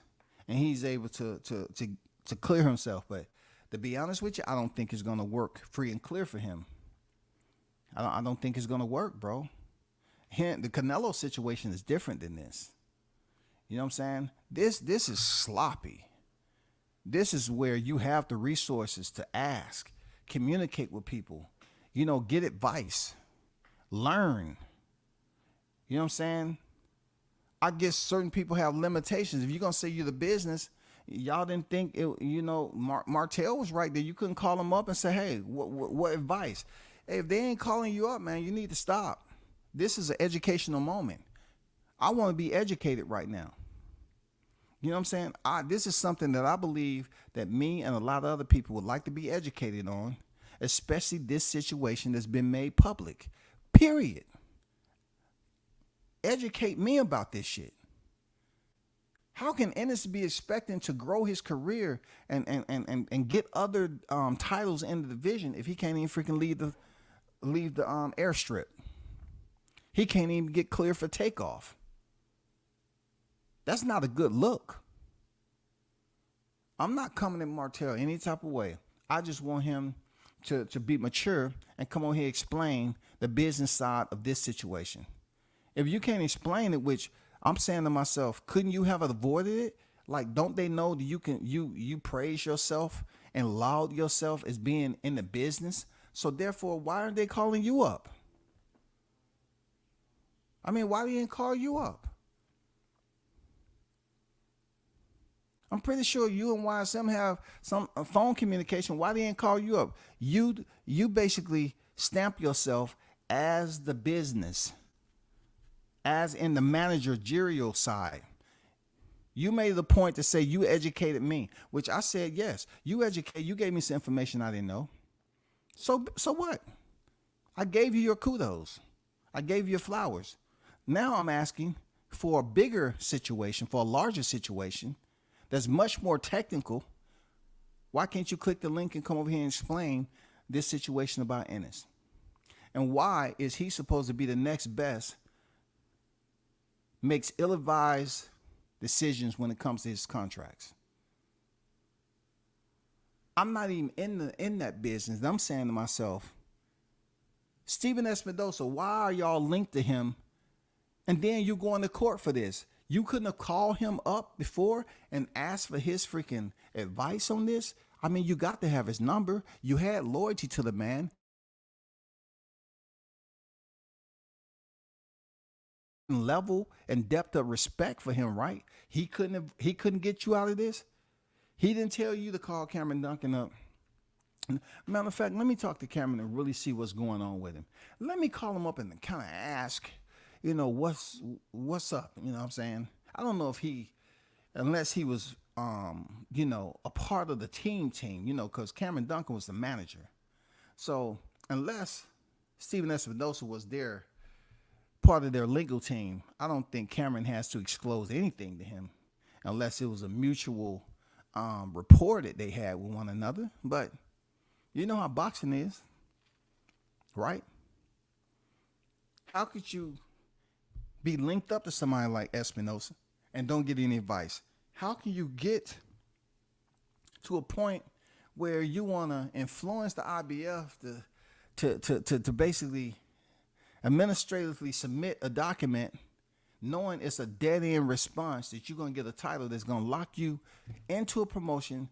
and he's able to clear himself. But to be honest with you, I don't think it's going to work free and clear for him. I don't think it's going to work, bro. The Canelo situation is different than this. You know what I'm saying? This is sloppy. This is where you have the resources to ask, communicate with people, get advice, learn. You know what I'm saying? I guess certain people have limitations. If you're going to say you're the business, y'all didn't think, Martel was right there. You couldn't call him up and say, hey, what advice? Hey, if they ain't calling you up, man, you need to stop. This is an educational moment. I want to be educated right now. You know what I'm saying? This is something that I believe that me and a lot of other people would like to be educated on, especially this situation that's been made public. Period. Educate me about this shit. How can Ennis be expecting to grow his career and get other titles in the division if he can't even freaking leave the airstrip? He can't even get clear for takeoff. That's not a good look. I'm not coming at Martel any type of way. I just want him to be mature and come on here and explain the business side of this situation. If you can't explain it, which I'm saying to myself, couldn't you have avoided it? Like, don't they know that you praise yourself and laud yourself as being in the business? So therefore, why aren't they calling you up? I mean, why didn't they call you up? I'm pretty sure you and YSM have some phone communication. Why they didn't call you up? You basically stamp yourself as the business, as in the managerial side. You made the point to say you educated me, which I said yes. You gave me some information I didn't know. So what? I gave you your kudos. I gave you your flowers. Now I'm asking for a bigger situation, for a larger situation that's much more technical. Why can't you click the link and come over here and explain this situation about Ennis? And why is he supposed to be the next best, makes ill-advised decisions when it comes to his contracts? I'm not even in that business. I'm saying to myself, Stephen Espinosa, why are y'all linked to him? And then you going to court for this. You couldn't have called him up before and asked for his freaking advice on this? I mean, you got to have his number. You had loyalty to the man. Level and depth of respect for him, right? He couldn't get you out of this. He didn't tell you to call Cameron Duncan up. Matter of fact, let me talk to Cameron and really see what's going on with him. Let me call him up and kind of ask, what's up? You know what I'm saying? I don't know if unless he was, a part of the team, because Cameron Duncan was the manager. So unless Stephen Espinosa was there, part of their legal team, I don't think Cameron has to disclose anything to him unless it was a mutual rapport that they had with one another. But you know how boxing is, right? How could you be linked up to somebody like Espinosa and don't get any advice? How can you get to a point where you want to influence the IBF to basically administratively submit a document knowing it's a dead-end response that you're going to get a title that's going to lock you into a promotion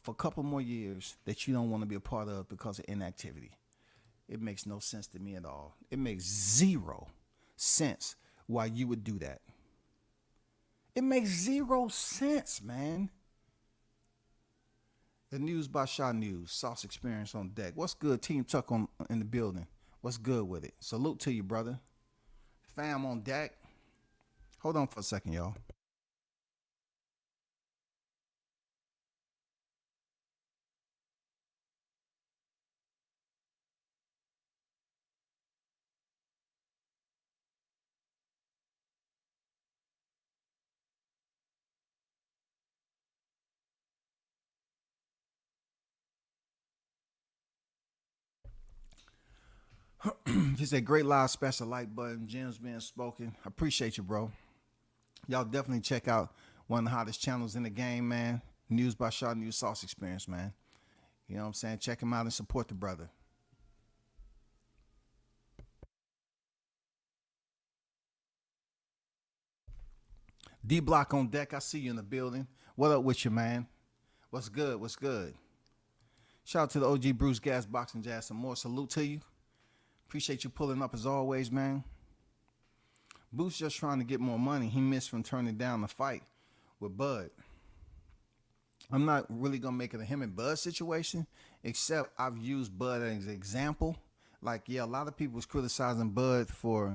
for a couple more years that you don't want to be a part of because of inactivity? It makes no sense to me at all. It makes zero sense why you would do that. It makes zero sense, man. The News by Shaw News, Sauce Experience on deck. What's good? Team Tuck in the building. What's good with it? Salute to you, brother. Fam on deck. Hold on for a second, y'all. He said, great live special, like button, gems being spoken. I appreciate you, bro. Y'all definitely check out one of the hottest channels in the game, man. News by Shaw News, Sauce Experience, man. You know what I'm saying? Check him out and support the brother. D Block on deck. I see you in the building. What up with you, man? What's good? What's good? Shout out to the OG Bruce Gas Boxing Jazz. Some more salute to you. Appreciate you pulling up as always, man. Bruce just trying to get more money. He missed from turning down the fight with Bud. I'm not really going to make it a him and Bud situation, except I've used Bud as an example. Like, yeah, a lot of people was criticizing Bud for,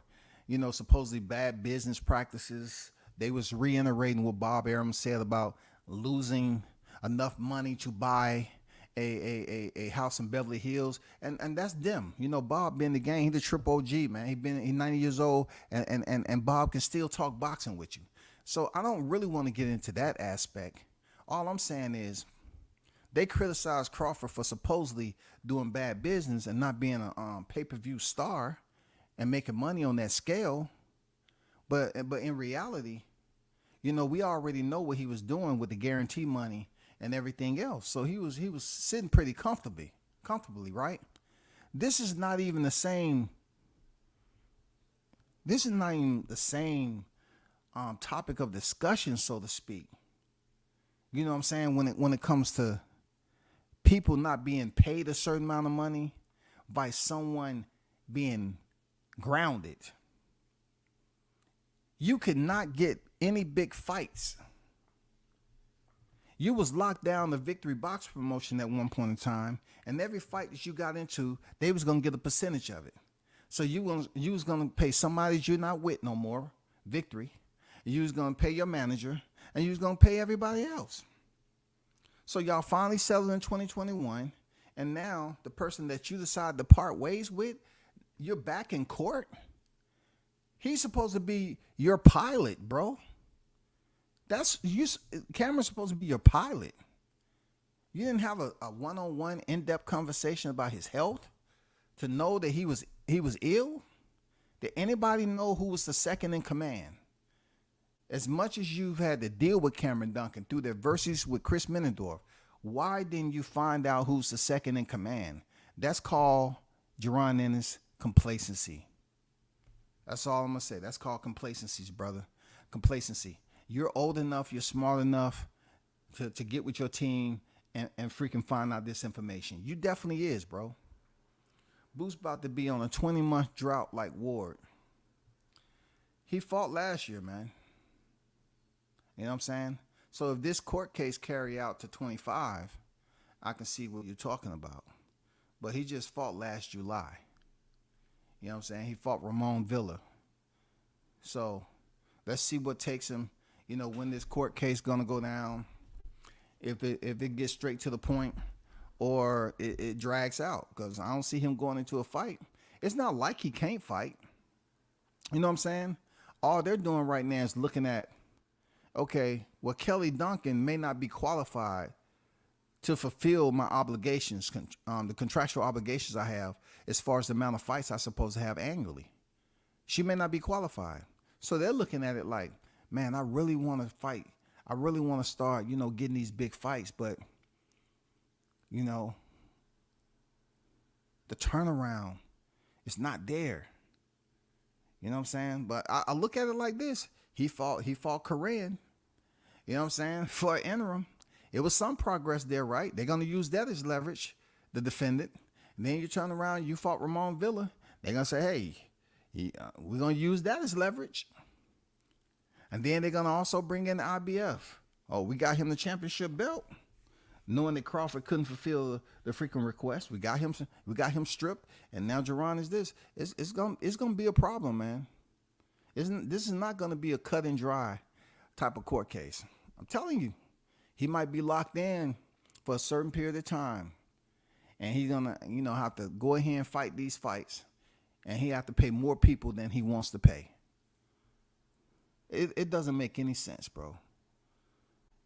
supposedly bad business practices. They was reiterating what Bob Arum said about losing enough money to buy a house in Beverly Hills, and that's them. Bob been in the game. He the triple OG, man. He's 90 years old, and Bob can still talk boxing with you. So I don't really want to get into that aspect. All I'm saying is they criticize Crawford for supposedly doing bad business and not being a pay-per-view star and making money on that scale. But in reality, we already know what he was doing with the guarantee money and everything else. So he was sitting pretty comfortably, right? This is not even the same. this is not even the same topic of discussion, so to speak. You know what I'm saying? When it comes to people not being paid a certain amount of money by someone being grounded. You could not get any big fights. You was locked down the Victory Box promotion at one point in time, and every fight that you got into, they was gonna get a percentage of it. So you was gonna pay somebody you're not with no more, Victory. You was gonna pay your manager, and you was gonna pay everybody else. So y'all finally settled in 2021, and now the person that you decide to part ways with, you're back in court. He's supposed to be your pilot, bro. Cameron's supposed to be your pilot. You didn't have a one-on-one in-depth conversation about his health to know that he was ill? Did anybody know who was the second in command? As much as you've had to deal with Cameron Duncan through their verses with Chris Menendorf, why didn't you find out who's the second in command? That's called, Jaron Ennis, complacency. That's all I'm going to say. That's called complacency, brother. Complacency. You're old enough, you're smart enough to get with your team and freaking find out this information. You definitely is, bro. Boo's about to be on a 20-month drought like Ward. He fought last year, man. You know what I'm saying? So if this court case carry out to 25, I can see what you're talking about. But he just fought last July. You know what I'm saying? He fought Ramon Villa. So let's see what takes him, when this court case going to go down, if it gets straight to the point or it drags out, because I don't see him going into a fight. It's not like he can't fight. You know what I'm saying? All they're doing right now is looking at, okay, well, Kelly Duncan may not be qualified to fulfill my obligations, the contractual obligations I have as far as the amount of fights I'm supposed to have annually. She may not be qualified. So they're looking at it like, man, I really want to fight. I really want to start, getting these big fights. But, the turnaround is not there. You know what I'm saying? But I look at it like this. He fought Korean. You know what I'm saying? For an interim. It was some progress there, right? They're going to use that as leverage, the defendant. And then you turn around, you fought Ramon Villa. They're going to say, hey, we're going to use that as leverage. And then they're going to also bring in the IBF. Oh, we got him the championship belt. Knowing that Crawford couldn't fulfill the freaking request. We got him stripped. And now Jaron is this. It's going to be a problem, man. This is not going to be a cut and dry type of court case. I'm telling you. He might be locked in for a certain period of time. And he's going to, have to go ahead and fight these fights. And he have to pay more people than he wants to pay. It doesn't make any sense, bro.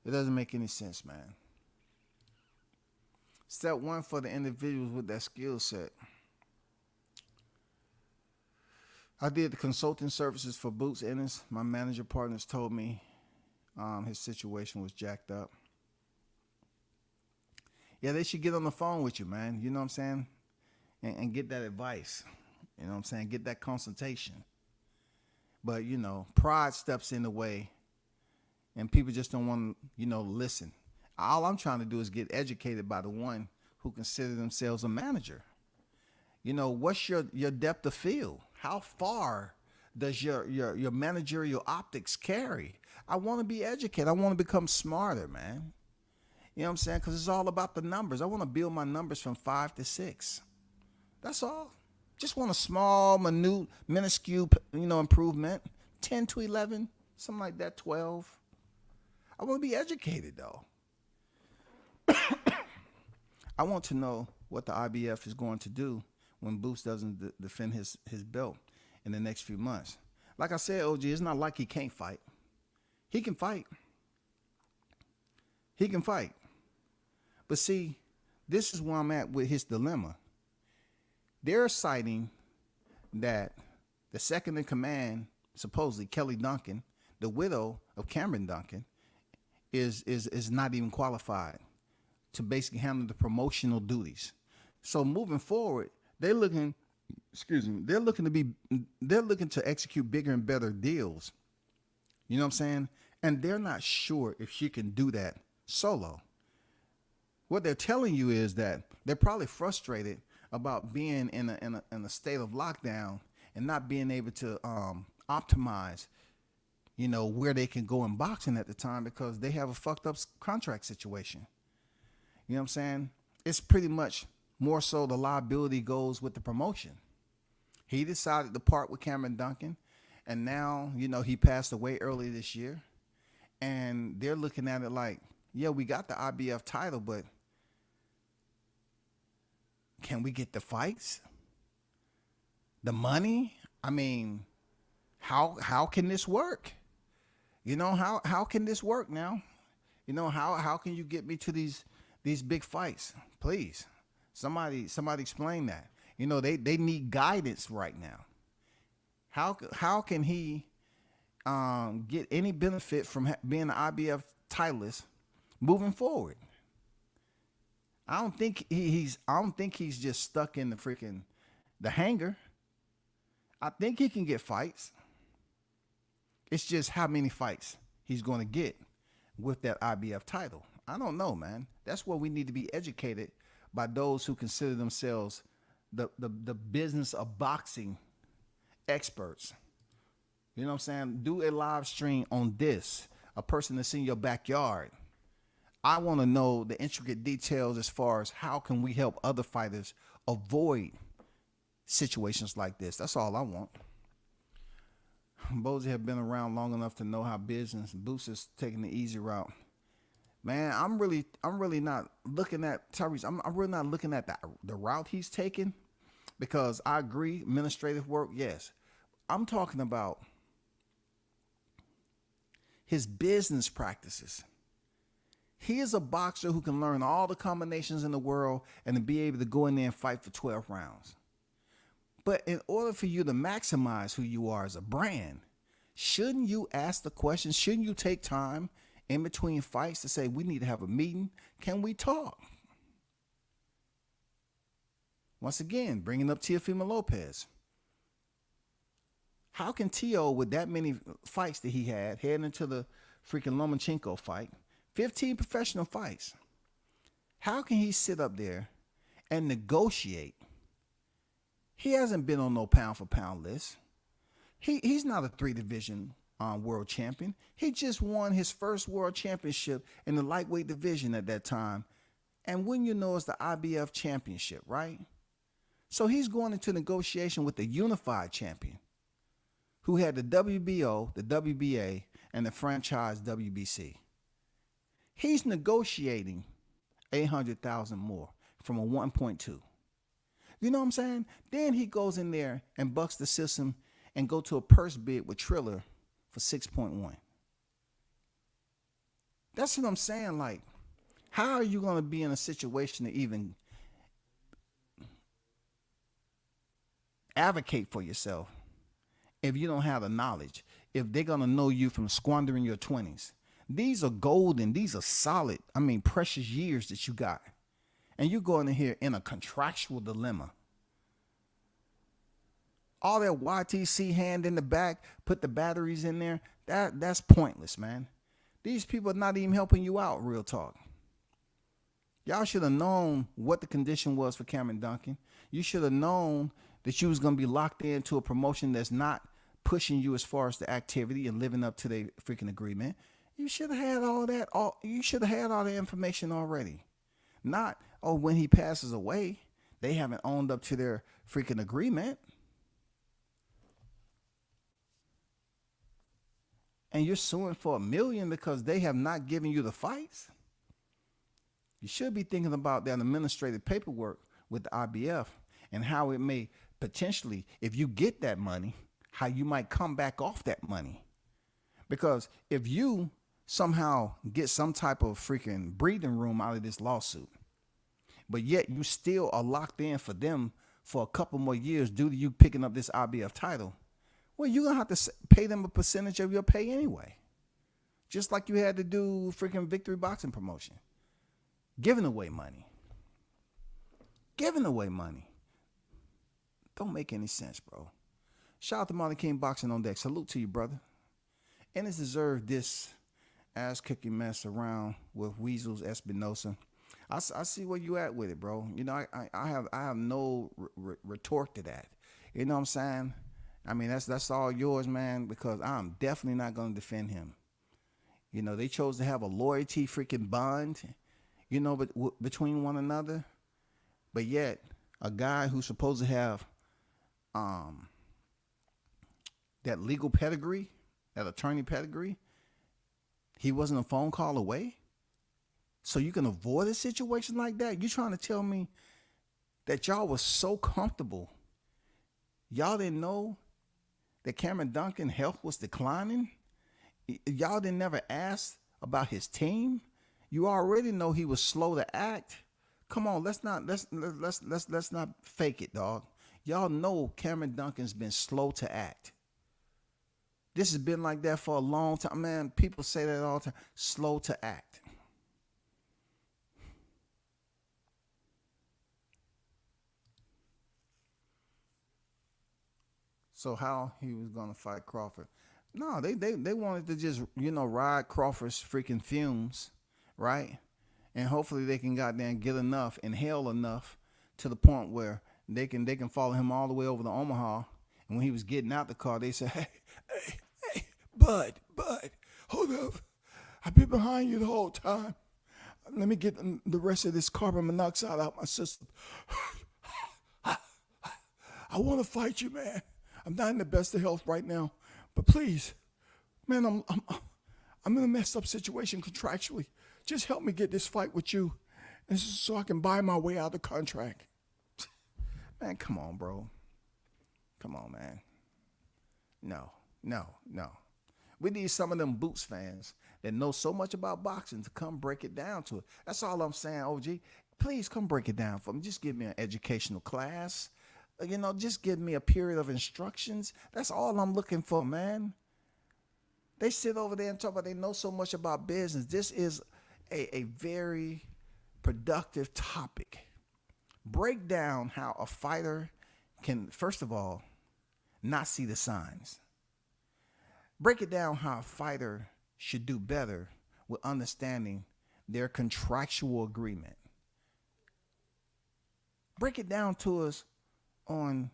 It doesn't make any sense, man. Step one for the individuals with that skill set. I did the consulting services for Boots Ennis. My manager partners told me his situation was jacked up. Yeah, they should get on the phone with you, man. You know what I'm saying? And get that advice. You know what I'm saying? Get that consultation. But, pride steps in the way. And people just don't want to, listen. All I'm trying to do is get educated by the one who consider themselves a manager. What's your depth of field? How far does your managerial optics carry? I want to be educated. I want to become smarter, man. You know what I'm saying? Because it's all about the numbers. I want to build my numbers from 5 to 6. That's all. Just want a small, minuscule, improvement. 10 to 11, something like that, 12. I want to be educated, though. I want to know what the IBF is going to do when Boots doesn't defend his belt in the next few months. Like I said, OG, it's not like he can't fight. He can fight. He can fight. But see, this is where I'm at with his dilemma. They're citing that the second in command, supposedly Kelly Duncan, the widow of Cameron Duncan, is not even qualified to basically handle the promotional duties. So moving forward, they're looking excuse me, they're looking to execute bigger and better deals. You know what I'm saying? And they're not sure if she can do that solo. What they're telling you is that they're probably frustrated about being in a state of lockdown and not being able to optimize, where they can go in boxing at the time because they have a fucked up contract situation. You know what I'm saying? It's pretty much more so the liability goes with the promotion. He decided to part with Cameron Duncan, and now, he passed away early this year. And they're looking at it like, yeah, we got the IBF title, but can we get the fights? The money? I mean, how can this work? How can this work now? How can you get me to these big fights? Please. Somebody explain that. They need guidance right now. How can he get any benefit from being an IBF titleist moving forward? I don't think he's just stuck in the hangar. I think he can get fights. It's just how many fights he's going to get with that IBF title. I don't know, man. That's where we need to be educated by those who consider themselves the business of boxing experts. You know what I'm saying? Do a live stream on this. A person that's in your backyard. I want to know the intricate details as far as how can we help other fighters avoid situations like this. That's all I want. Bozy have been around long enough to know how business Boots is taking the easy route. Man, I'm really not looking at Tyrese. I'm really not looking at the route he's taking, because I agree, administrative work, yes. I'm talking about his business practices. He is a boxer who can learn all the combinations in the world and to be able to go in there and fight for 12 rounds. But in order for you to maximize who you are as a brand, shouldn't you ask the question, shouldn't you take time in between fights to say, we need to have a meeting? Can we talk? Once again, bringing up Teofimo Lopez. How can Tio, with that many fights that he had, heading into the freaking Lomachenko fight, 15 professional fights, how can he sit up there and negotiate? He hasn't been on no pound for pound list. He's not a 3-division world champion. He just won his first world championship in the lightweight division at that time. And when you know, it's the IBF championship, right? So he's going into negotiation with the unified champion who had the WBO, the WBA, and the franchise WBC. He's negotiating 800,000 more from a 1.2. You know what I'm saying? Then he goes in there and bucks the system and go to a purse bid with Triller for 6.1. That's what I'm saying. Like, how are you going to be in a situation to even advocate for yourself if you don't have the knowledge? If they're going to know you from squandering your 20s. These are golden. These are solid, precious years that you got. And you're going in here in a contractual dilemma. All that YTC hand in the back, put the batteries in there, that's pointless, man. These people are not even helping you out, real talk. Y'all should have known what the condition was for Cameron Duncan. You should have known that you was going to be locked into a promotion that's not pushing you as far as the activity and living up to their freaking agreement. You should have had all that. You should have had all the information already. Not, when he passes away, they haven't owned up to their freaking agreement. And you're suing for $1 million because they have not given you the fights. You should be thinking about that administrative paperwork with the IBF and how it may potentially, if you get that money, how you might come back off that money. Because if you somehow get some type of freaking breathing room out of this lawsuit, but yet you still are locked in for them for a couple more years due to you picking up this IBF title, well, you're going to have to pay them a percentage of your pay anyway. Just like you had to do freaking Victory Boxing Promotion. Giving away money. Giving away money. Don't make any sense, bro. Shout out to Martin King Boxing on deck. Salute to you, brother. Ennis deserved this ass kicking mess around with Weasels Espinosa. I see where you at with it, bro. You know, I have no retort to that. You know what I'm saying? I mean, that's all yours, man, because I'm definitely not going to defend him. You know, they chose to have a loyalty freaking bond, you know, between one another. But yet, a guy who's supposed to have that legal pedigree, that attorney pedigree, he wasn't a phone call away. So you can avoid a situation like that? You trying to tell me that y'all was so comfortable, y'all didn't know that Cameron Duncan's health was declining? Y'all didn't never ask about his team? You already know he was slow to act. Come on, let's not fake it, dog. Y'all know Cameron Duncan's been slow to act. This has been like that for a long time. Man, people say that all the time. Slow to act. So how he was going to fight Crawford? No, they wanted to just, ride Crawford's freaking fumes, right? And hopefully they can goddamn get enough, inhale enough to the point where they can follow him all the way over to Omaha. And when he was getting out the car, they said, hey, Bud, hold up. I've been behind you the whole time. Let me get the rest of this carbon monoxide out my system. I want to fight you, man. I'm not in the best of health right now, but please, man, I'm in a messed up situation contractually. Just help me get this fight with you, and so I can buy my way out of the contract. Man, come on, bro. Come on, man. No. We need some of them Boots fans that know so much about boxing to come break it down to it. That's all I'm saying, OG. Please come break it down for me. Just give me an educational class. Just give me a period of instructions. That's all I'm looking for, man. They sit over there and talk about they know so much about business. This is a very productive topic. Break down how a fighter can, first of all, not see the signs. Break it down how a fighter should do better with understanding their contractual agreement. Break it down to us on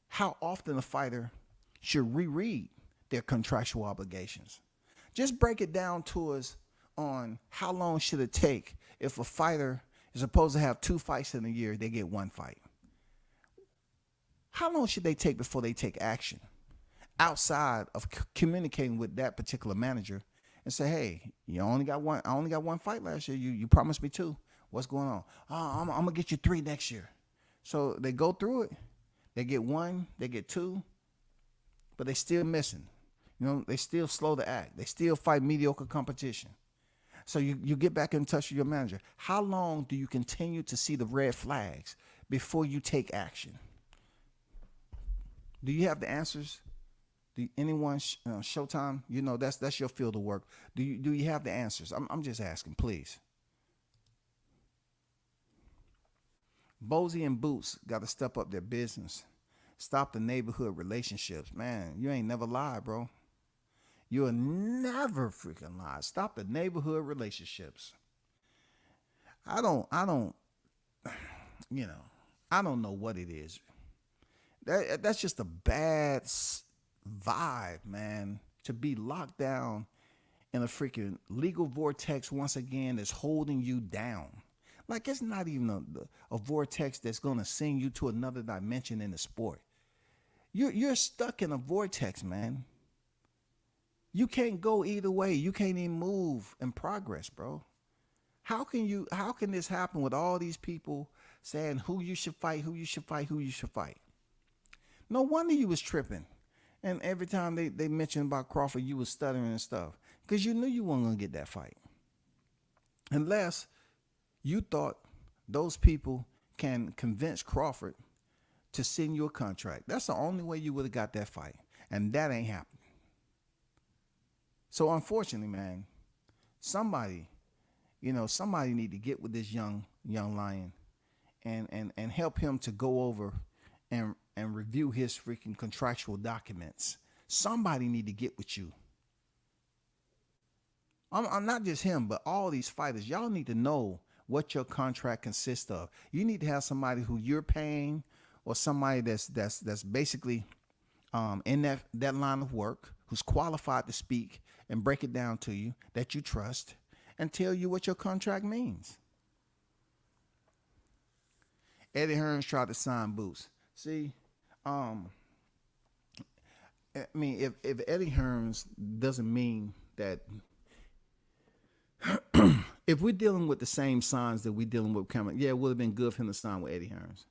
how often a fighter should reread their contractual obligations. Just break it down to us on how long should it take if a fighter is supposed to have 2 fights in a year, they get 1 fight. How long should they take before they take action outside of communicating with that particular manager and say, hey, I only got 1 fight last year. You promised me 2. What's going on? I'm going to get you 3 next year. So they go through it. They get 1, they get 2, but they still missing. They still slow to act. They still fight mediocre competition. So you get back in touch with your manager. How long do you continue to see the red flags before you take action? Do you have the answers? Do anyone, Showtime? That's your field of work. Do you have the answers? I'm just asking, please. Bozy and Boots got to step up their business. Stop the neighborhood relationships. Man, you ain't never lied, bro. You'll never freaking lie. Stop the neighborhood relationships. I don't know what it is. That's just a bad vibe, man. To be locked down in a freaking legal vortex once again that's holding you down. Like, it's not even a vortex that's going to send you to another dimension in the sport. You're stuck in a vortex, man. You can't go either way. You can't even move and progress, bro. How can this happen with all these people saying who you should fight? No wonder you was tripping. And every time they mentioned about Crawford, you was stuttering and stuff. Because you knew you weren't going to get that fight. Unless you thought those people can convince Crawford to send you a contract. That's the only way you would have got that fight. And that ain't happened. So unfortunately, man, somebody need to get with this young lion and help him to go over and and review his freaking contractual documents. Somebody need to get with you. I'm not just him, but all these fighters. Y'all need to know what your contract consists of. You need to have somebody who you're paying, or somebody that's basically in that line of work, who's qualified to speak and break it down to you, that you trust, and tell you what your contract means. Eddie Hearns tried to sign Boots. See, I mean, if Eddie Hearns doesn't mean that, if we're dealing with the same signs that we're dealing with Cameron, yeah, it would have been good for him to sign with Eddie Hearns.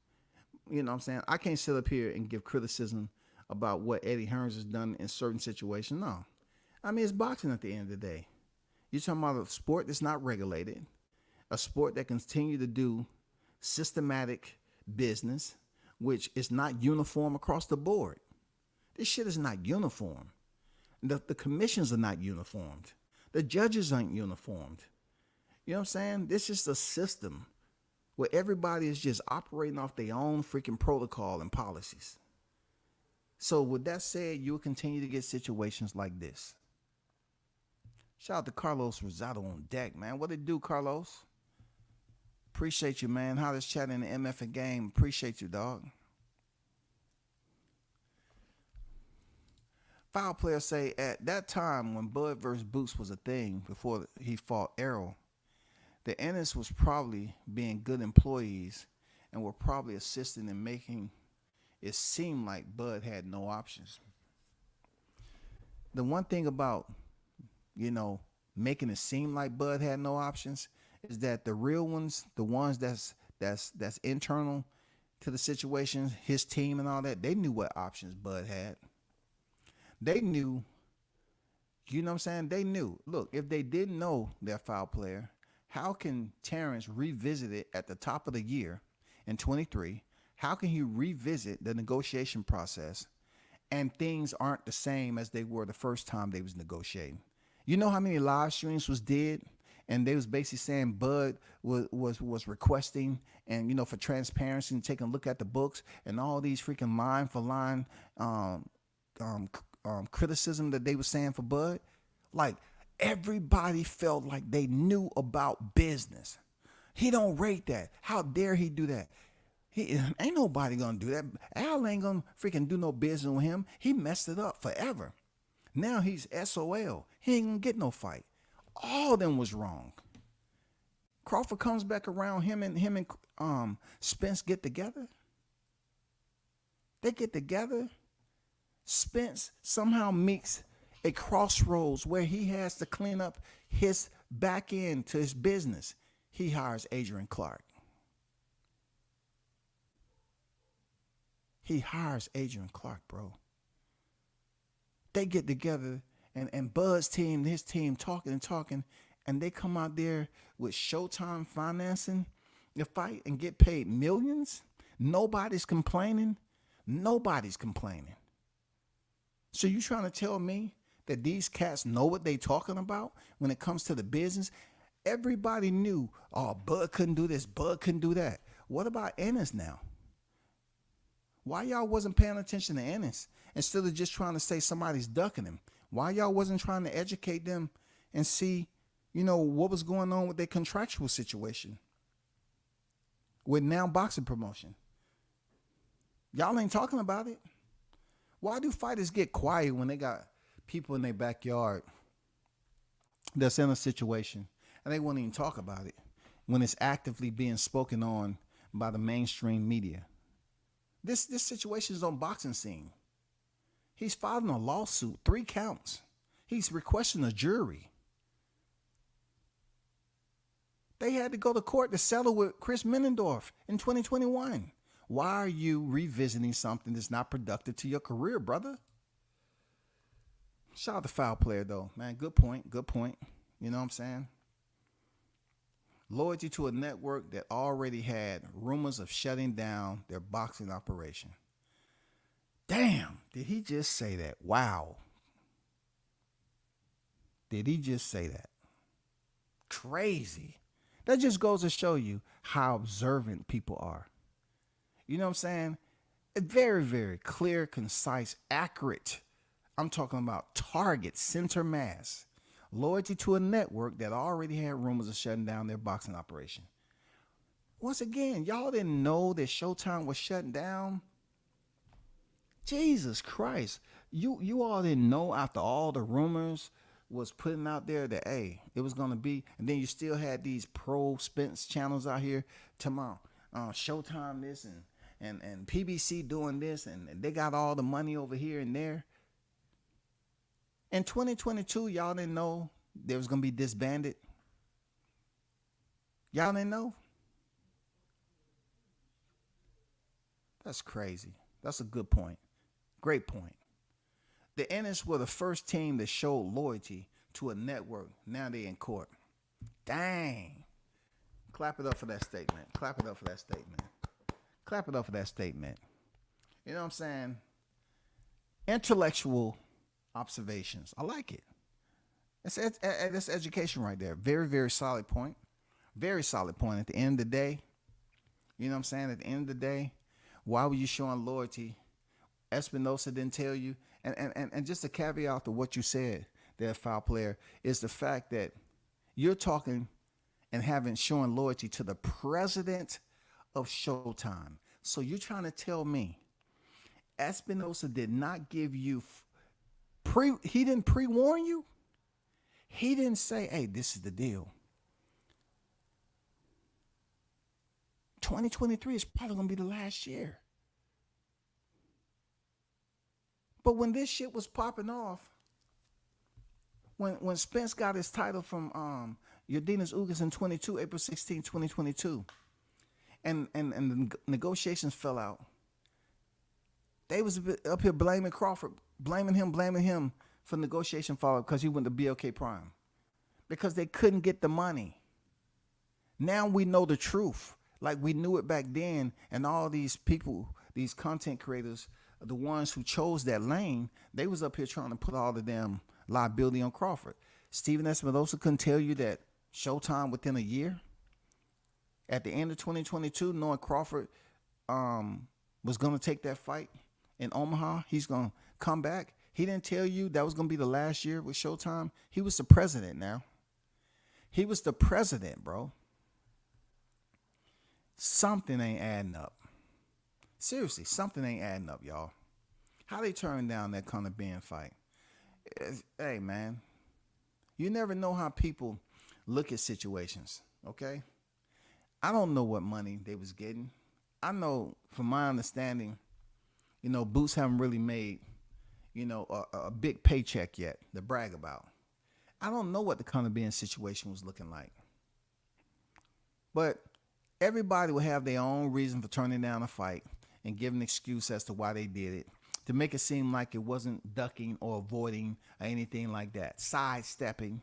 You know what I'm saying? I can't sit up here and give criticism about what Eddie Hearns has done in certain situations. No. I mean, it's boxing at the end of the day. You're talking about a sport that's not regulated, a sport that continue to do systematic business, which is not uniform across the board. This shit is not uniform. The commissions are not uniformed. The judges aren't uniformed. You know what I'm saying? This is a system where everybody is just operating off their own freaking protocol and policies. So with that said, you'll continue to get situations like this. Shout out to Carlos Rosado on deck, man. What it do, Carlos? Appreciate you, man. Hottest chat in the MF and game. Appreciate you, dog. Foul player say, at that time when Bud versus Boots was a thing, before he fought Errol, the Ennis was probably being good employees and were probably assisting in making it seem like Bud had no options. The one thing about, making it seem like Bud had no options, is that the real ones, the ones that's internal to the situation, his team and all that, they knew what options Bud had. They knew, you know what I'm saying? They knew. Look, if they didn't know their foul player, how can Terrence revisit it at the top of the year in 23? How can he revisit the negotiation process and things aren't the same as they were the first time they was negotiating? You know how many live streams was did? And they was basically saying Bud was requesting, and for transparency and taking a look at the books and all these freaking line for line criticism that they were saying for Bud. Like, everybody felt like they knew about business. He don't rate that. How dare he do that? He ain't nobody gonna do that. Al ain't gonna freaking do no business with him. He messed it up forever. Now he's SOL. He ain't gonna get no fight. All of them was wrong. Crawford comes back around, him and Spence get together. They get together. Spence somehow meets a crossroads where he has to clean up his back end to his business. He hires Adrian Clark. He hires Adrian Clark, bro. They get together and Bud's team, his team talking, and they come out there with Showtime financing the fight and get paid millions. Nobody's complaining. Nobody's complaining. So you trying to tell me that these cats know what they talking about when it comes to the business? Everybody knew, Bud couldn't do this, Bud couldn't do that. What about Ennis now? Why y'all wasn't paying attention to Ennis instead of just trying to say somebody's ducking him? Why y'all wasn't trying to educate them and see, what was going on with their contractual situation with Now Boxing Promotion? Y'all ain't talking about it. Why do fighters get quiet when they got people in their backyard that's in a situation and they won't even talk about it when it's actively being spoken on by the mainstream media? This situation is on boxing scene. He's filing a lawsuit, 3 counts. He's requesting a jury. They had to go to court to settle with Chris Menendorf in 2021. Why are you revisiting something that's not productive to your career, brother? Shout out to foul player, though, man. Good point. Good point. You know what I'm saying? Loyalty to a network that already had rumors of shutting down their boxing operation. Damn, did he just say that? Wow. Did he just say that? Crazy. That just goes to show you how observant people are. You know what I'm saying? Very, very clear, concise, accurate. I'm talking about target, center mass. Loyalty to a network that already had rumors of shutting down their boxing operation. Once again, y'all didn't know that Showtime was shutting down. Jesus Christ. You all didn't know after all the rumors was putting out there that, hey, it was going to be. And then you still had these pro Spence channels out here tomorrow. Showtime this and PBC doing this. And they got all the money over here and there. In 2022, y'all didn't know there was going to be disbanded. Y'all didn't know? That's crazy. That's a good point. Great point. The Ennis were the first team that showed loyalty to a network. Now they in court. Dang. Clap it up for that statement. Clap it up for that statement. Clap it up for that statement. You know what I'm saying? Intellectual observations. I like it. That's education right there. Very, very solid point. Very solid point. At the end of the day, you know what I'm saying? At the end of the day, why were you showing loyalty? Espinosa didn't tell you. And just a caveat to what you said there, foul player, is the fact that you're talking and showing loyalty to the president of Showtime. So you're trying to tell me Espinosa did not give you he didn't pre-warn you? He didn't say, hey, this is the deal. 2023 is probably going to be the last year. But when this shit was popping off, when Spence got his title from Yordenis Ugas in April 16, 2022, and the negotiations fell out, they was up here blaming Crawford, blaming him for negotiation fallout because he went to BLK Prime. Because they couldn't get the money. Now we know the truth. Like we knew it back then, and all these people, these content creators, the ones who chose that lane, they was up here trying to put all the damn liability on Crawford. Steven Espinosa couldn't tell you that Showtime within a year, at the end of 2022, knowing Crawford was going to take that fight in Omaha, he's going to come back. He didn't tell you that was going to be the last year with Showtime. He was the president now. He was the president, bro. Something ain't adding up. Seriously, something ain't adding up, y'all. How they turn down that Conor Ben fight? Hey, man, you never know how people look at situations, okay? I don't know what money they was getting. I know, from my understanding, Boots haven't really made, a big paycheck yet to brag about. I don't know what the Conor Ben situation was looking like. But everybody will have their own reason for turning down a fight and give an excuse as to why they did it, to make it seem like it wasn't ducking or avoiding or anything like that, sidestepping.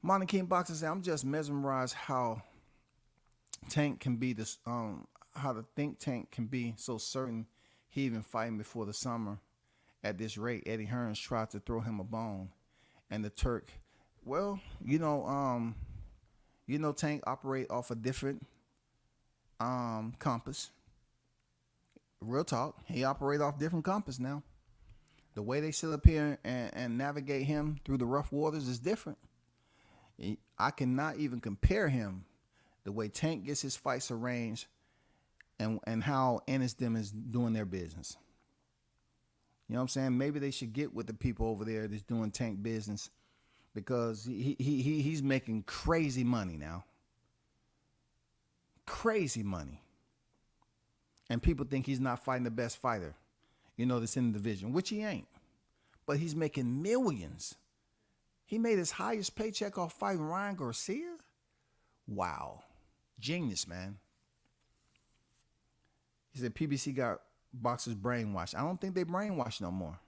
Monty King Boxer said, I'm just mesmerized how Tank can be this, how the think tank can be so certain he even fighting before the summer. At this rate, Eddie Hearns tried to throw him a bone, and the Turk, well, Tank operate off a different compass. Real talk, he operate off different compass now. The way they sit up here and navigate him through the rough waters is different. I cannot even compare him the way Tank gets his fights arranged and how Ennis them is doing their business. You know what I'm saying? Maybe they should get with the people over there that's doing Tank business, because he's making crazy money now. Crazy money. And people think he's not fighting the best fighter, that's in the division, which he ain't. But he's making millions. He made his highest paycheck off fighting Ryan Garcia. Wow. Genius, man. He said PBC got boxers brainwashed. I don't think they brainwashed no more.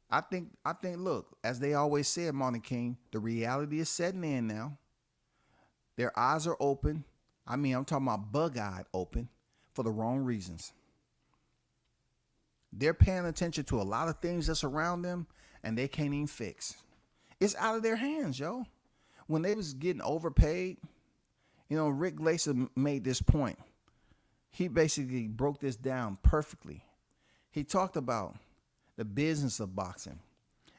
I think, look, as they always said, Martin King, the reality is setting in now. Their eyes are open. I mean, I'm talking about bug-eyed open for the wrong reasons. They're paying attention to a lot of things that's around them, and they can't even fix. It's out of their hands, yo. When they was getting overpaid, Rick Glaser made this point. he basically broke this down perfectly. He talked about the business of boxing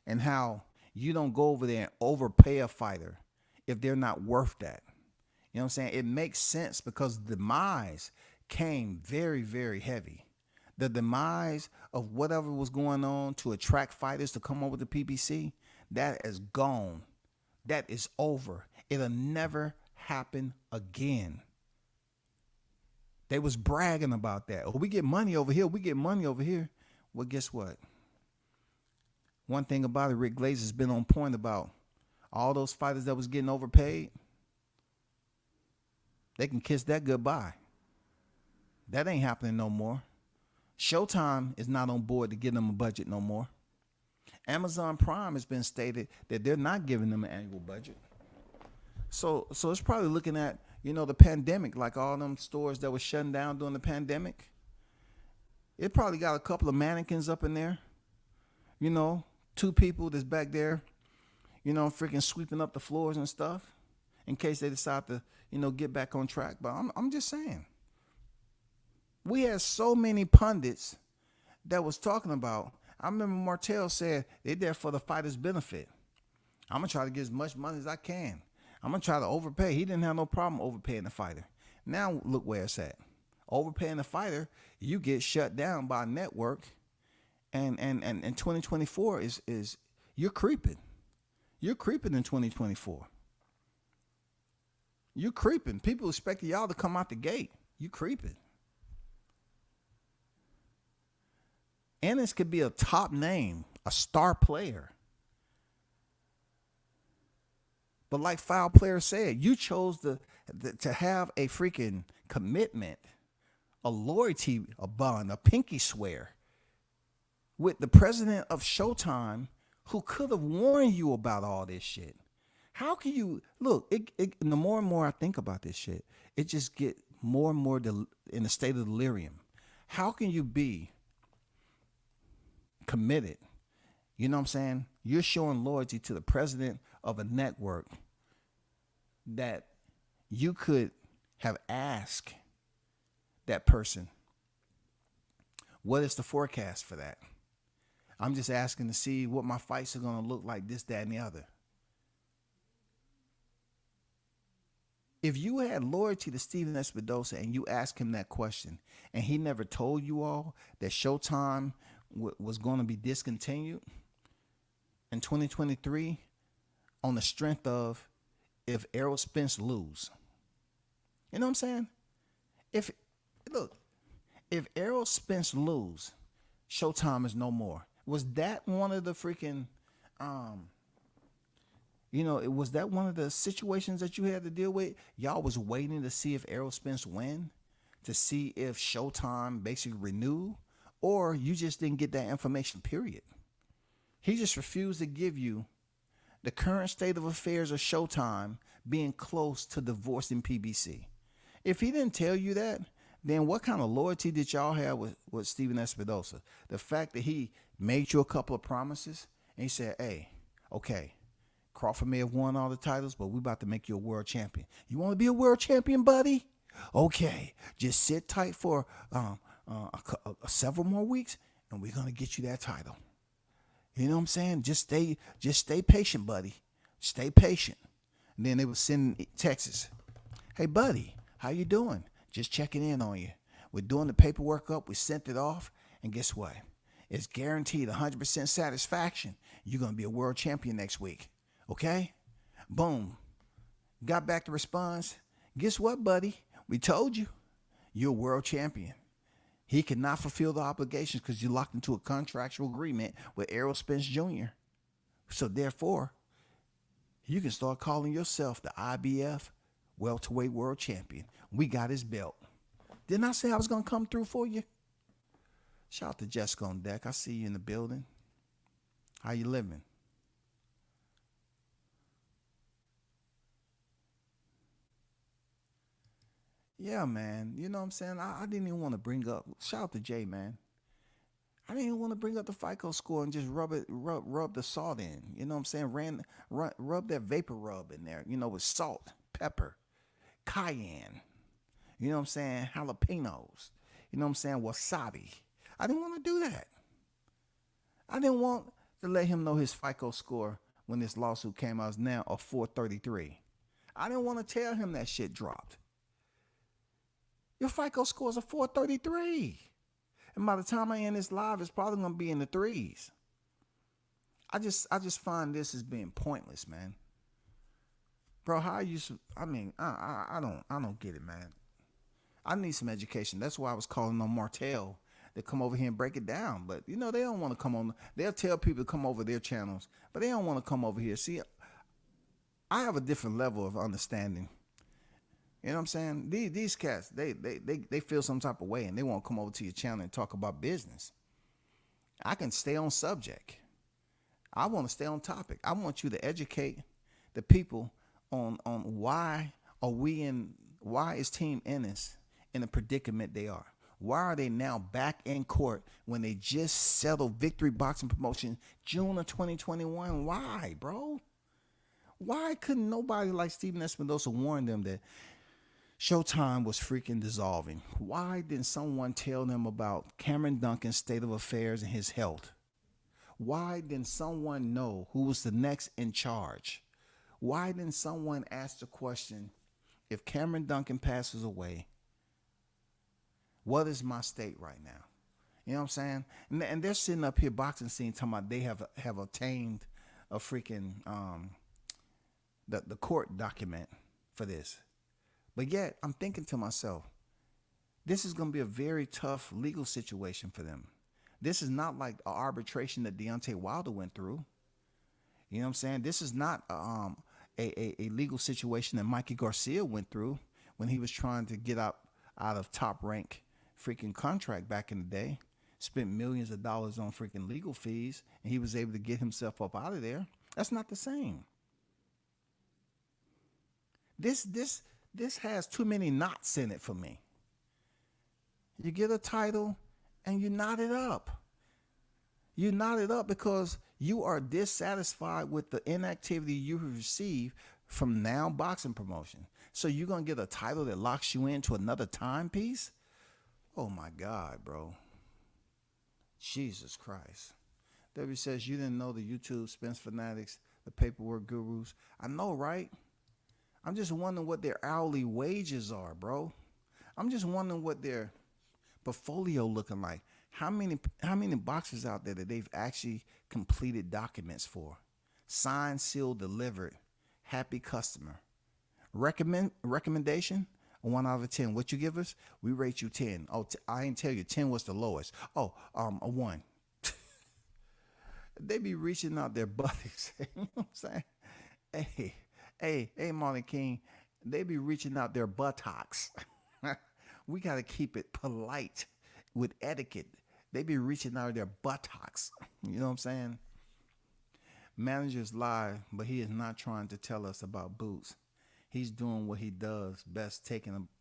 and how you don't go over there and overpay a fighter if they're not worth that. You know what I'm saying? It makes sense because the demise came very, very heavy. The demise of whatever was going on to attract fighters to come over to PBC, that is gone. That is over. It'll never happen again. They was bragging about that. Oh, we get money over here. We get money over here. Well, guess what? One thing about it, Rick Glazer's been on point about all those fighters that was getting overpaid. They can kiss that goodbye. That ain't happening no more. Showtime is not on board to give them a budget no more. Amazon Prime has been stated that they're not giving them an annual budget. So it's probably looking at, the pandemic, like all them stores that were shutting down during the pandemic. It probably got a couple of mannequins up in there. 2 people that's back there, freaking sweeping up the floors and stuff in case they decide to, get back on track. But I'm just saying. We had so many pundits that was talking about. I remember Martel said they're there for the fighter's benefit. I'm going to try to get as much money as I can. I'm going to try to overpay. He didn't have no problem overpaying the fighter. Now look where it's at. Overpaying the fighter, you get shut down by a network. And 2024 is you're creeping. You're creeping in 2024. You're creeping. People expecting y'all to come out the gate. You creeping. Ennis could be a top name, a star player. But like Foul Player said, you chose to have a freaking commitment, a loyalty, a bond, a pinky swear with the president of Showtime who could have warned you about all this shit. How can you, look, the more and more I think about this shit, it just get more and more in a state of delirium. How can you be committed? You know what I'm saying? You're showing loyalty to the president of a network that you could have asked that person, what is the forecast for that? I'm just asking to see what my fights are going to look like, this, that, and the other. If you had loyalty to Steven Espinosa and you asked him that question and he never told you all that Showtime was going to be discontinued in 2023 on the strength of if Errol Spence lose. You know what I'm saying? If Errol Spence lose, Showtime is no more. Was that one of the freaking, was that one of the situations that you had to deal with? Y'all was waiting to see if Errol Spence win, to see if Showtime basically renew, or you just didn't get that information, period. He just refused to give you the current state of affairs of Showtime being close to divorcing PBC. If he didn't tell you that, then what kind of loyalty did y'all have with Steven Espinosa? The fact that he made you a couple of promises and he said, hey, okay, Crawford may have won all the titles, but we about to make you a world champion. You want to be a world champion, buddy? Okay, just sit tight for several more weeks and we're going to get you that title. You know what I'm saying? Just stay patient, buddy. Stay patient. And then they would send texts. Hey, buddy, how you doing? Just checking in on you. We're doing the paperwork up. We sent it off. And guess what? It's guaranteed 100% satisfaction. You're going to be a world champion next week. Okay? Boom. Got back the response. Guess what, buddy? We told you. You're a world champion. He cannot fulfill the obligations because you locked into a contractual agreement with Errol Spence Jr. So therefore, you can start calling yourself the IBF welterweight world champion. We got his belt. Didn't I say I was going to come through for you? Shout out to Jessica on deck. I see you in the building. How you living? Yeah, man. You know what I'm saying? I didn't even want to bring up. Shout out to Jay, man. I didn't even want to bring up the FICO score and just rub the salt in. You know what I'm saying? Rub that vapor rub in there. With salt, pepper, cayenne. You know what I'm saying? Jalapenos. You know what I'm saying? Wasabi. I didn't want to do that. I didn't want to let him know his FICO score when this lawsuit came out is now a 433. I didn't want to tell him that shit dropped. Your FICO score is a 433. And by the time I end this live, it's probably going to be in the threes. I just find this as being pointless, man. Bro, how you? I mean, I don't get it, man. I need some education. That's why I was calling on Martel to come over here and break it down. But they don't want to come on. They'll tell people to come over their channels, but they don't want to come over here. See, I have a different level of understanding. You know what I'm saying? These cats, they feel some type of way and they won't come over to your channel and talk about business. I can stay on subject. I want to stay on topic. I want you to educate the people on why is Team Ennis in the predicament they are. Why are they now back in court when they just settled Victory Boxing Promotion June of 2021? Why, bro? Why couldn't nobody like Stephen Espinosa warn them that Showtime was freaking dissolving? Why didn't someone tell them about Cameron Duncan's state of affairs and his health? Why didn't someone know who was the next in charge? Why didn't someone ask the question, if Cameron Duncan passes away, what is my state right now? You know what I'm saying? And they're sitting up here boxing scene talking about they have obtained a freaking the court document for this. But yet I'm thinking to myself, this is going to be a very tough legal situation for them. This is not like an arbitration that Deontay Wilder went through. You know what I'm saying? This is not a legal situation that Mikey Garcia went through when he was trying to get out of Top Rank freaking contract back in the day. Spent millions of dollars on freaking legal fees, and he was able to get himself up out of there. That's not the same. This has too many knots in it for me. You get a title and you knot it up. You knot it up because you are dissatisfied with the inactivity you receive from Now Boxing Promotion. So you're going to get a title that locks you into another timepiece? Oh my God, bro. Jesus Christ. Debbie says, you didn't know the YouTube Spence Fanatics, the paperwork gurus. I know, right? I'm just wondering what their hourly wages are, bro. I'm just wondering what their portfolio looking like. How many boxers out there that they've actually completed documents for? Signed, sealed, delivered. Happy customer. Recommendation? 1 out of 10. What you give us? We rate you 10. Oh, I didn't tell you 10 was the lowest. Oh, a 1. They be reaching out their buddies. You know what I'm saying? Hey, Martin King. They be reaching out their buttocks. We got to keep it polite with etiquette. They be reaching out their buttocks. You know what I'm saying? Managers lie, but he is not trying to tell us about boots. He's doing what he does best,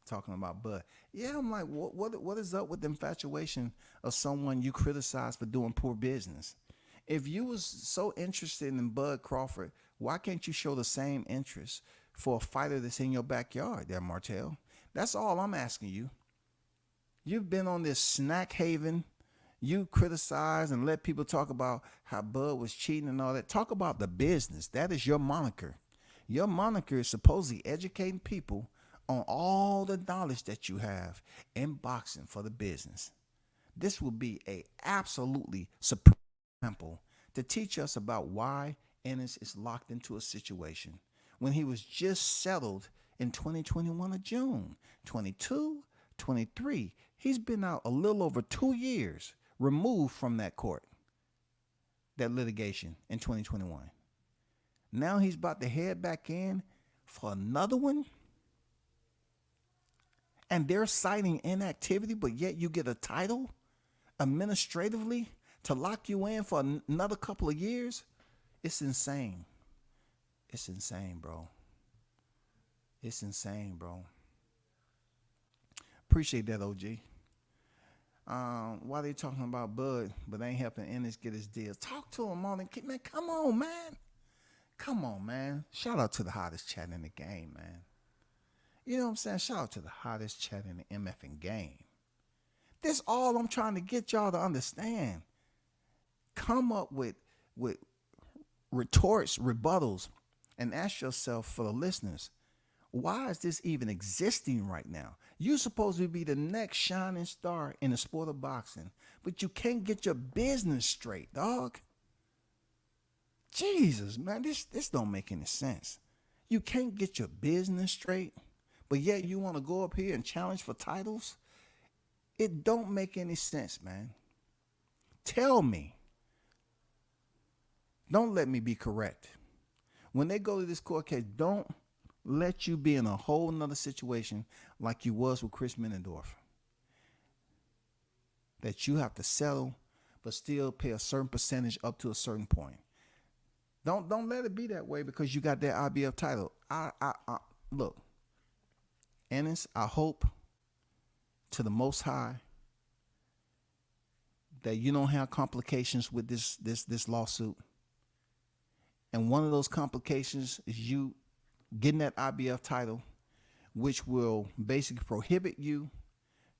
talking about butt. Yeah, I'm like, what is up with the infatuation of someone you criticize for doing poor business? If you was so interested in Bud Crawford, why can't you show the same interest for a fighter that's in your backyard there, Martel? That's all I'm asking you. You've been on this snack haven. You criticize and let people talk about how Bud was cheating and all that. Talk about the business. That is your moniker. Your moniker is supposedly educating people on all the knowledge that you have in boxing for the business. This will be a absolutely supreme example to teach us about why Ennis is locked into a situation when he was just settled in 2021 of June. 22, 23. He's been out a little over 2 years removed from that court, that litigation in 2021. Now he's about to head back in for another one. And they're citing inactivity, but yet you get a title administratively to lock you in for another couple of years. It's insane. It's insane, bro. It's insane, bro. Appreciate that, OG. Why they talking about Bud, but they ain't helping Ennis get his deals? Talk to him, man. Come on, man. Come on, man. Shout out to the hottest chat in the game, man. You know what I'm saying? Shout out to the hottest chat in the MFing game. This all I'm trying to get y'all to understand. Come up with retorts, rebuttals, and ask yourself, for the listeners, why is this even existing right now? You're supposed to be the next shining star in the sport of boxing, but you can't get your business straight, dog. Jesus, man, this don't make any sense. You can't get your business straight, but yet you want to go up here and challenge for titles? It don't make any sense, man. Tell me. Don't let me be correct. When they go to this court case, don't let you be in a whole nother situation like you was with Chris Minnendorf. That you have to settle, but still pay a certain percentage up to a certain point. Don't let it be that way because you got that IBF title. I look, Ennis, I hope to the Most High that you don't have complications with this lawsuit. And one of those complications is you getting that IBF title, which will basically prohibit you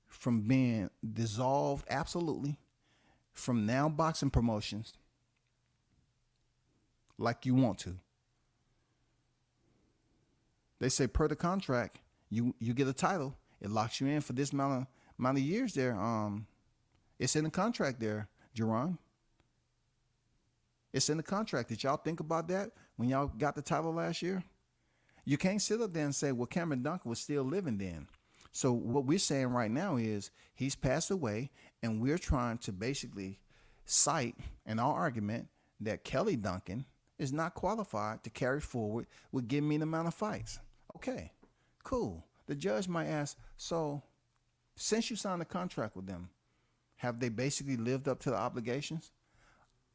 from being dissolved absolutely from now boxing promotions like you want to. They say per the contract, you get a title. It locks you in for this amount of years there. It's in the contract there, Jaron. It's in the contract. Did y'all think about that when y'all got the title last year? You can't sit up there and say, well, Cameron Duncan was still living then. So what we're saying right now is he's passed away, and we're trying to basically cite in our argument that Kelly Duncan is not qualified to carry forward with giving me the amount of fights. Okay, cool. The judge might ask, so since you signed a contract with them, have they basically lived up to the obligations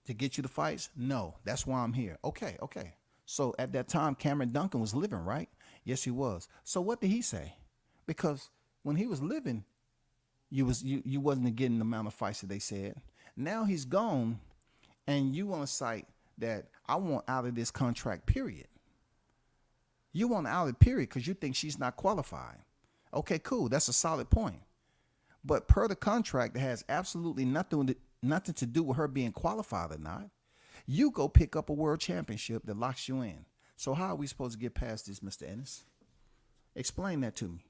to get you the fights? No, that's why I'm here. Okay. So at that time, Cameron Duncan was living, right? Yes, he was. So what did he say? Because when he was living, you wasn't getting the amount of fights that they said. Now he's gone, and you want to cite that I want out of this contract, period. You want out of period because you think she's not qualified. Okay, cool. That's a solid point. But per the contract, it has absolutely nothing to do with her being qualified or not. You go pick up a world championship that locks you in. So how are we supposed to get past this, Mr. Ennis? Explain that to me.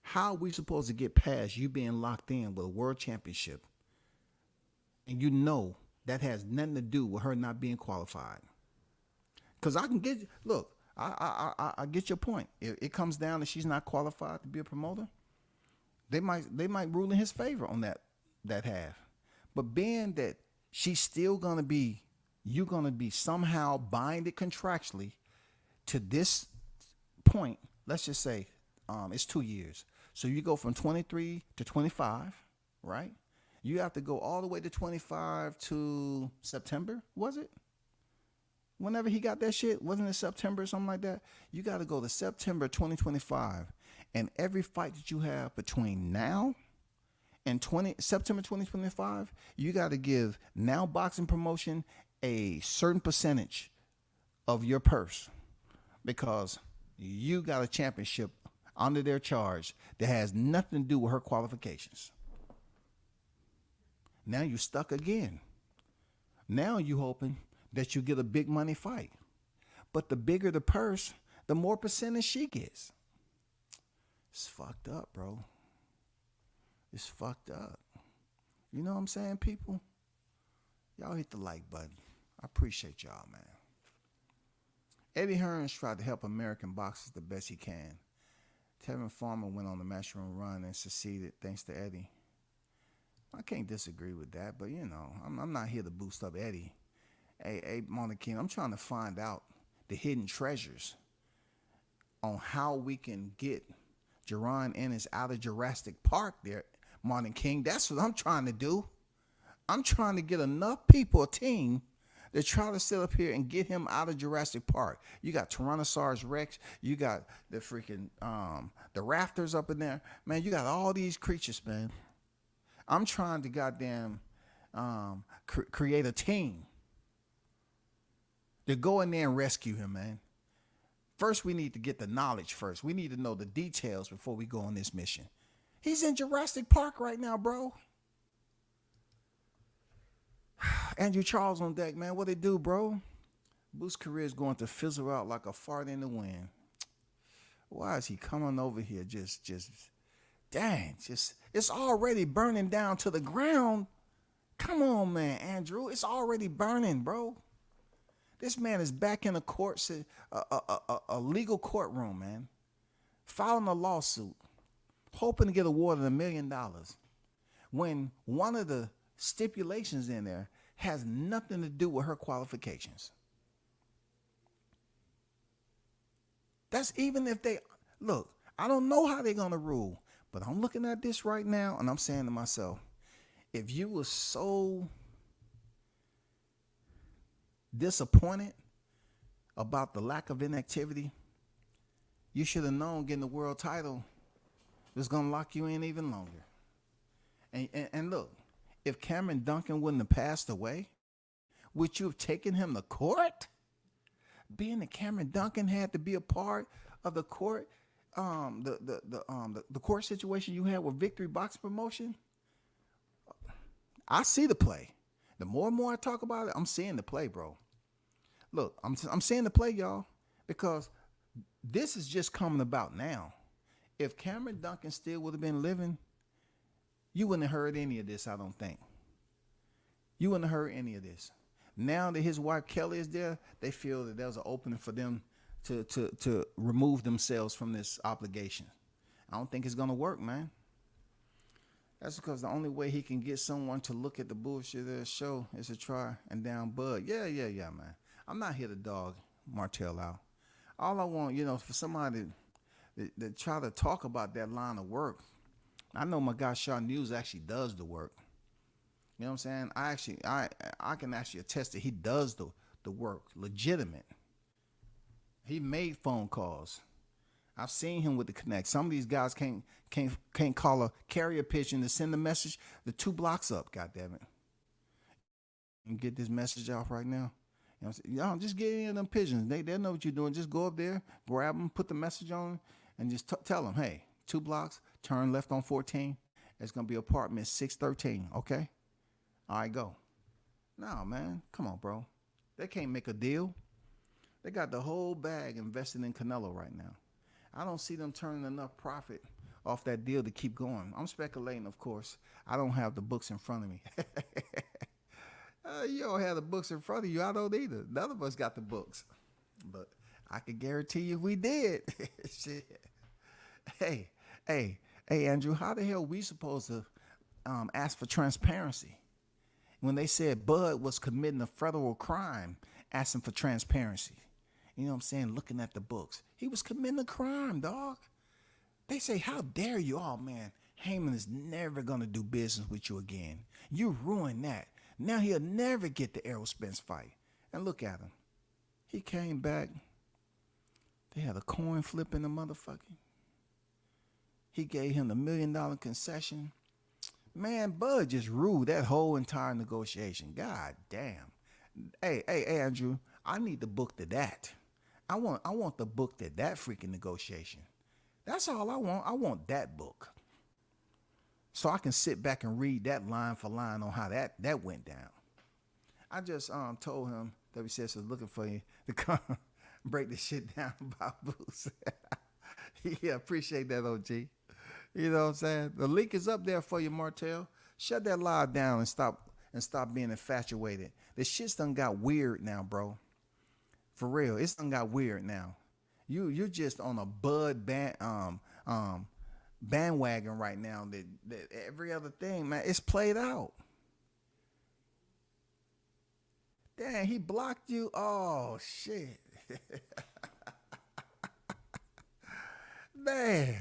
How are we supposed to get past you being locked in with a world championship? And you know that has nothing to do with her not being qualified. Because I can get, look, I get your point. If it comes down to she's not qualified to be a promoter, they might rule in his favor on that half. But being that she's still gonna be, you're gonna be somehow binded contractually to this point. Let's just say it's 2 years. So you go from 23 to 25, right? You have to go all the way to 25 to September, was it? Whenever he got that shit, wasn't it September or something like that? You got to go to September 2025. And every fight that you have between now and September 2025, you got to give Now Boxing Promotion a certain percentage of your purse because you got a championship under their charge that has nothing to do with her qualifications. Now you stuck again. Now you hoping that you get a big money fight. But the bigger the purse, the more percentage she gets. It's fucked up, bro. It's fucked up. You know what I'm saying, people? Y'all hit the like button. I appreciate y'all, man. Eddie Hearns tried to help American boxers the best he can. Tevin Farmer went on the matchroom run and succeeded thanks to Eddie. I can't disagree with that, but you know, I'm not here to boost up Eddie. Hey, Monte King, I'm trying to find out the hidden treasures on how we can get Jaron Ennis out of Jurassic Park there, Monte King. That's what I'm trying to do. I'm trying to get enough people, a team, to try to sit up here and get him out of Jurassic Park. You got Tyrannosaurus Rex. You got the freaking, the rafters up in there. Man, you got all these creatures, man. I'm trying to goddamn create a team to go in there and rescue him, man. First, we need to get the knowledge first. We need to know the details before we go on this mission. He's in Jurassic Park right now, bro. Andrew Charles on deck, man. What they do, bro? Boo's career is going to fizzle out like a fart in the wind. Why is he coming over here? Dang, it's already burning down to the ground. Come on, man, Andrew. It's already burning, bro. This man is back in a legal courtroom, man, filing a lawsuit, hoping to get awarded $1 million when one of the stipulations in there has nothing to do with her qualifications. That's even if they, look, I don't know how they're going to rule, but I'm looking at this right now and I'm saying to myself, if you were so disappointed about the lack of inactivity, you should have known getting the world title was going to lock you in even longer. And look, if Cameron Duncan wouldn't have passed away, would you have taken him to court? Being that Cameron Duncan had to be a part of the court, the court situation you had with Victory Boxing Promotion, I see the play. The more and more I talk about it, I'm seeing the play, bro. Look, I'm seeing the play, y'all, because this is just coming about now. If Cameron Duncan still would have been living, you wouldn't have heard any of this, I don't think. You wouldn't have heard any of this. Now that his wife Kelly is there, they feel that there's an opening for them to remove themselves from this obligation. I don't think it's going to work, man. That's because the only way he can get someone to look at the bullshit of the show is to try and down Bud. Yeah, man. I'm not here to dog Martel out. All I want, for somebody to try to talk about that line of work. I know my guy Sean News actually does the work. You know what I'm saying? I can actually attest that he does the work, legitimate. He made phone calls. I've seen him with the connect. Some of these guys can't call a carrier pigeon to send a message. The 2 blocks up, goddammit. And get this message off right now. You know what I'm saying? Y'all just get in them pigeons. They know what you're doing. Just go up there, grab them, put the message on, and just tell them, hey, 2 blocks, turn left on 14. It's gonna be apartment 613. Okay. All right, go. No, man. Come on, bro. They can't make a deal. They got the whole bag invested in Canelo right now. I don't see them turning enough profit off that deal to keep going. I'm speculating, of course. I don't have the books in front of me. You don't have the books in front of you. I don't either. None of us got the books. But I can guarantee you we did. Shit. Hey, Andrew, how the hell we supposed to ask for transparency? When they said Bud was committing a federal crime, asking for transparency. You know what I'm saying? Looking at the books. He was committing a crime, dog. They say, how dare you? Oh, man, Heyman is never going to do business with you again. You ruined that. Now he'll never get the Errol Spence fight. And look at him. He came back. They had a coin flip in the motherfucking. He gave him the $1 million concession. Man, Bud just ruled that whole entire negotiation. God damn. Hey, Andrew, I need the book to that. I want the book to that freaking negotiation. That's all I want. I want that book. So I can sit back and read that line for line on how that went down. I just told him WCS was looking for you to come break the shit down about Boots. Yeah, appreciate that, OG. You know what I'm saying? The link is up there for you, Martel. Shut that lie down and stop being infatuated. The shit's done got weird now, bro. For real, it's done got weird now. You're just on a Bud bandwagon right now. That every other thing, man, it's played out. Damn, he blocked you. Oh shit, man.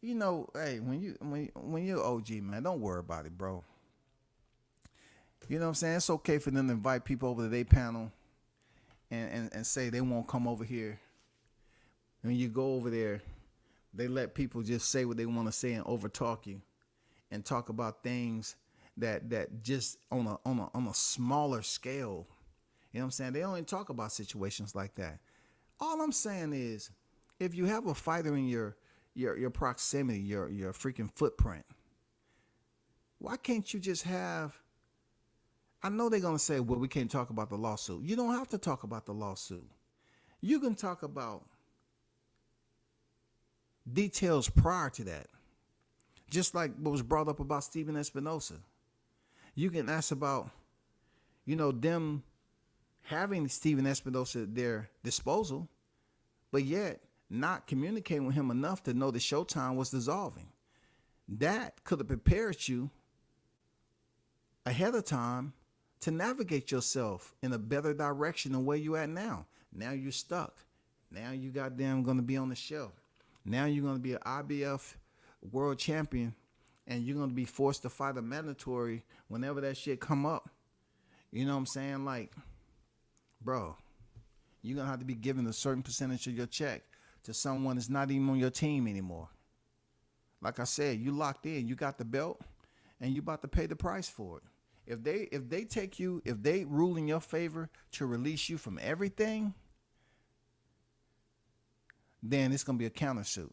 You know, hey, when you're OG, man, don't worry about it, bro. You know what I'm saying? It's okay for them to invite people over to their panel and say they won't come over here. When you go over there, they let people just say what they want to say and overtalk you and talk about things that just on a smaller scale. You know what I'm saying? They only talk about situations like that. All I'm saying is, if you have a fighter in your proximity, your freaking footprint, why can't you just have? I know they're gonna say, well, we can't talk about the lawsuit. You don't have to talk about the lawsuit. You can talk about details prior to that. Just like what was brought up about Stephen Espinosa. You can ask about, them having Stephen Espinosa at their disposal, but yet not communicating with him enough to know the Showtime was dissolving. That could have prepared you ahead of time to navigate yourself in a better direction than where you at now. Now you're stuck. Now you goddamn going to be on the shelf. Now you're going to be an IBF world champion, and you're going to be forced to fight a mandatory whenever that shit come up. You know what I'm saying? Like, bro, you're going to have to be giving a certain percentage of your check to someone that's not even on your team anymore. Like I said, you locked in, you got the belt, and you about to pay the price for it. If they rule in your favor to release you from everything, then it's going to be a countersuit.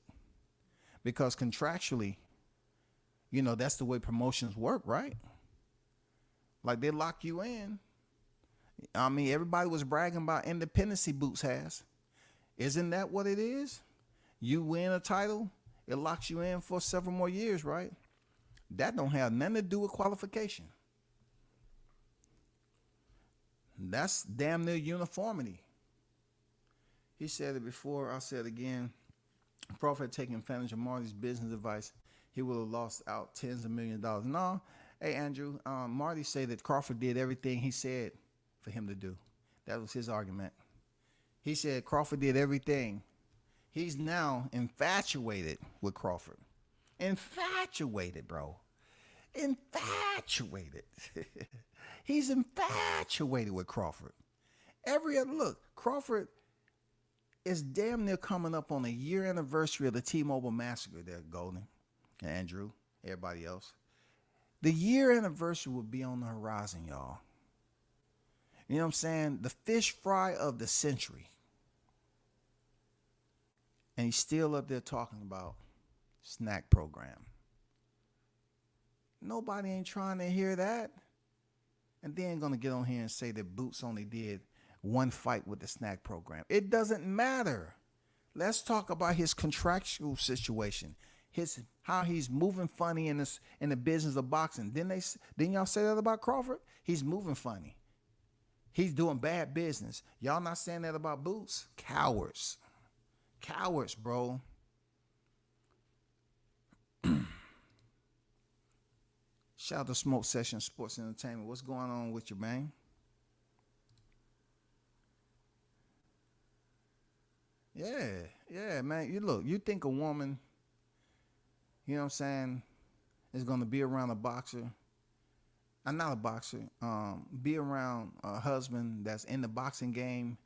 Because contractually, that's the way promotions work, right? Like, they lock you in. I mean, everybody was bragging about independency Boots has. Isn't that what it is? You win a title, it locks you in for several more years, right? That don't have nothing to do with qualification. That's damn near uniformity. He said it before, I said it again. If Crawford had taken advantage of Marty's business advice, he would have lost out tens of millions of dollars. No, hey, Andrew, Marty said that Crawford did everything he said for him to do. That was his argument. He said Crawford did everything. He's now infatuated with Crawford. Infatuated, bro. Infatuated. He's infatuated with Crawford. Look, Crawford is damn near coming up on a year anniversary of the T-Mobile massacre there, Golden and Andrew, everybody else. The year anniversary will be on the horizon, y'all. You know what I'm saying? The fish fry of the century. And he's still up there talking about snack program. Nobody ain't trying to hear that. And then going to get on here and say that Boots only did one fight with the snack program. It doesn't matter. Let's talk about his contractual situation. How he's moving funny in the business of boxing. Didn't y'all say that about Crawford? He's moving funny. He's doing bad business. Y'all not saying that about Boots? Cowards. Cowards, bro. Shout out to Smoke Session Sports Entertainment. What's going on with you, man? Yeah, man. You think a woman, you know what I'm saying, is going to be around a boxer, not a boxer, be around a husband that's in the boxing game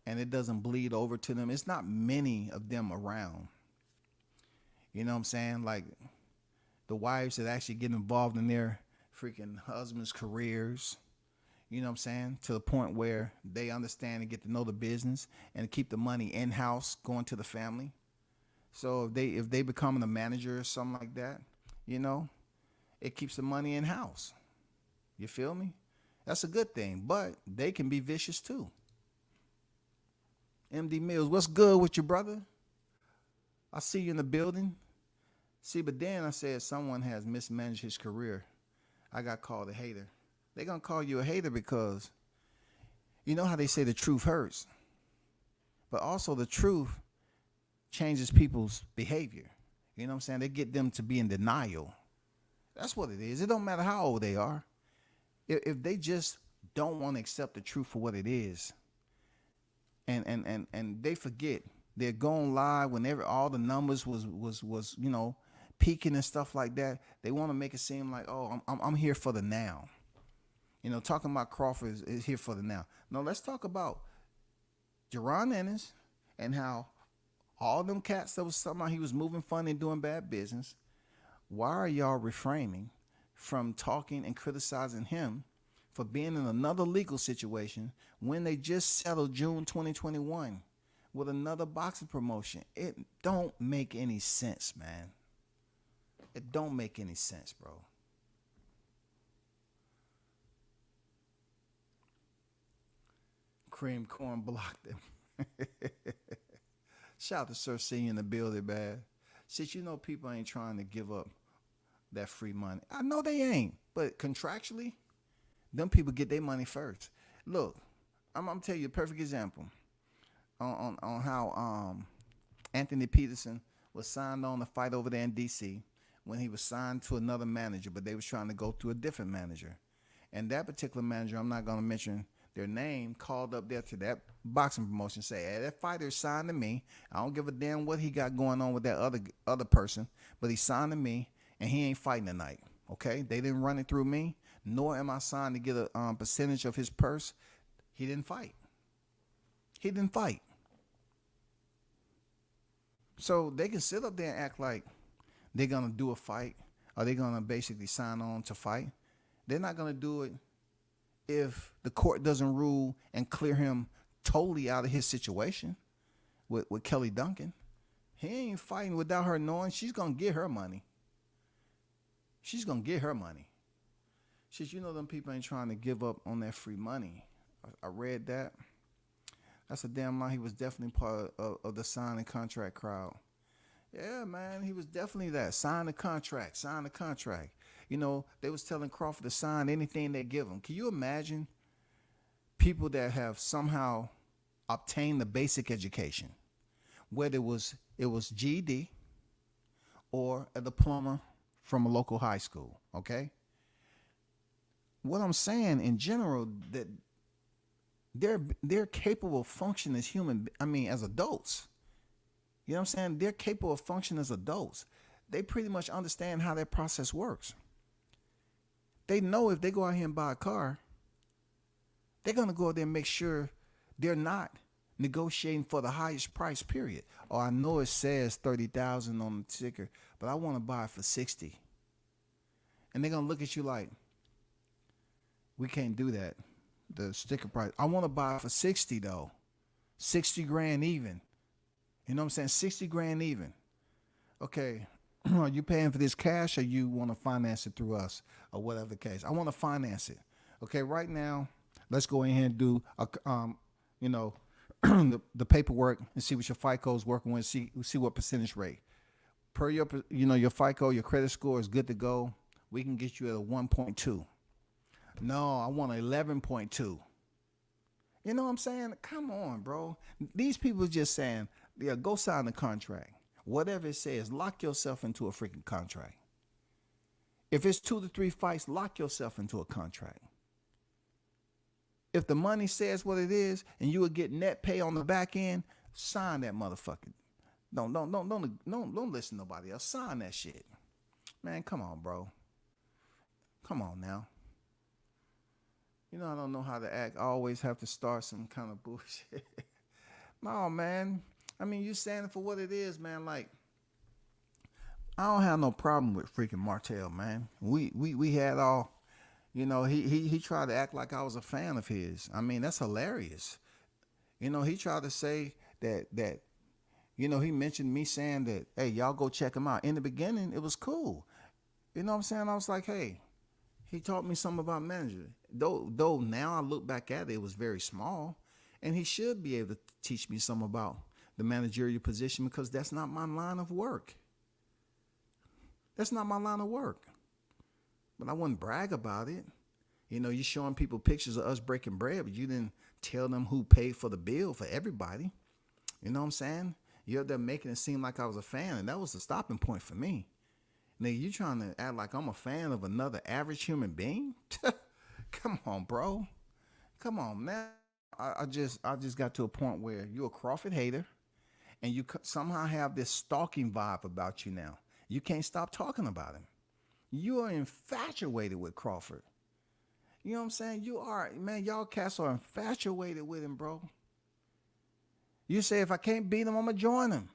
and it doesn't bleed over to them. It's not many of them around. You know what I'm saying? Like, the wives that actually get involved in their freaking husbands' careers, you know what I'm saying, to the point where they understand and get to know the business and keep the money in-house going to the family. So if they becoming a manager or something like that, it keeps the money in-house. You feel me? That's a good thing, but they can be vicious too. MD Mills, what's good with you, brother? I see you in the building. See, but then I said someone has mismanaged his career. I got called a hater. They're going to call you a hater because you know how they say the truth hurts. But also the truth changes people's behavior. You know what I'm saying? They get them to be in denial. That's what it is. It don't matter how old they are. If they just don't want to accept the truth for what it is, and they forget, they're going live whenever all the numbers was peaking and stuff like that. They want to make it seem like, oh, I'm here for the now. Talking about Crawford is here for the now. No, let's talk about Jaron Ennis and how all them cats that was somehow he was moving funny and doing bad business. Why are y'all refraining from talking and criticizing him for being in another legal situation when they just settled June 2021 with another boxing promotion. It don't make any sense, man. It don't make any sense, bro. Cream corn blocked them. Shout out to Sir C in the building, man. Shit, you know people ain't trying to give up that free money. I know they ain't, but contractually, them people get their money first. Look, I'm gonna tell you a perfect example on how Anthony Peterson was signed on to fight over there in DC when he was signed to another manager, but they was trying to go through a different manager. And that particular manager, I'm not gonna mention their name, called up there to that boxing promotion, say, hey, that fighter is signed to me. I don't give a damn what he got going on with that other person, but he's signed to me, and he ain't fighting tonight. Okay, they didn't run it through me, nor am I signed to get a percentage of his purse. He didn't fight. He didn't fight. So they can sit up there and act like they're gonna do a fight, or they're gonna basically sign on to fight. They're not gonna do it if the court doesn't rule and clear him totally out of his situation with Kelly Duncan. He ain't fighting without her knowing. She's gonna get her money. She's gonna get her money. Shit, you know them people ain't trying to give up on that free money. I read that. That's a damn lie. He was definitely part of the signing contract crowd. Yeah, man, he was definitely that. Sign the contract. Sign the contract. You know, they was telling Crawford to sign anything they give him. Can you imagine people that have somehow obtained the basic education, whether it was GED or a diploma from a local high school, okay? What I'm saying in general, that they're capable of functioning as as adults. You know what I'm saying? They're capable of functioning as adults. They pretty much understand how that process works. They know if they go out here and buy a car, they're going to go out there and make sure they're not negotiating for the highest price, period. Oh, I know it says $30,000 on the ticker, but I want to buy it for $60,000. And they're going to look at you like, we can't do that. The sticker price. I want to buy it for $60,000 though. $60,000 even. You know what I'm saying? $60,000 even. Okay. Are you paying for this cash, or you want to finance it through us, or whatever the case? I want to finance it. Okay, right now, let's go ahead and do the paperwork and see what your FICO is working with. See what percentage rate per your FICO, your credit score is good to go. We can get you at a 1.2. No, I want an 11.2. You know what I'm saying? Come on, bro. These people just saying, yeah, go sign the contract. Whatever it says, lock yourself into a freaking contract. If it's 2 to 3 fights, lock yourself into a contract. If the money says what it is and you will get net pay on the back end, sign that motherfucker. Don't listen to nobody else. Sign that shit. Man, come on, bro. Come on now. You know I don't know how to act. I always have to start some kind of bullshit. No, man. I mean, you saying it for what it is, man. Like, I don't have no problem with freaking Martel, man. We had all, he tried to act like I was a fan of his. I mean, that's hilarious. He tried to say that he mentioned me saying that, hey, y'all go check him out. In the beginning, it was cool. You know what I'm saying? I was like, hey, he taught me something about management. Though now I look back at it, it was very small. And he should be able to teach me something about the managerial position, because that's not my line of work. That's not my line of work. But I wouldn't brag about it. You're showing people pictures of us breaking bread, but you didn't tell them who paid for the bill for everybody. You know what I'm saying? You're there making it seem like I was a fan, and that was the stopping point for me. Now, you trying to act like I'm a fan of another average human being? Come on, bro. Come on, man. I just got to a point where you're a Crawford hater, and you somehow have this stalking vibe about you now. You can't stop talking about him. You are infatuated with Crawford. You know what I'm saying? You are, man, y'all cats are infatuated with him, bro. You say, if I can't beat him, I'm going to join him.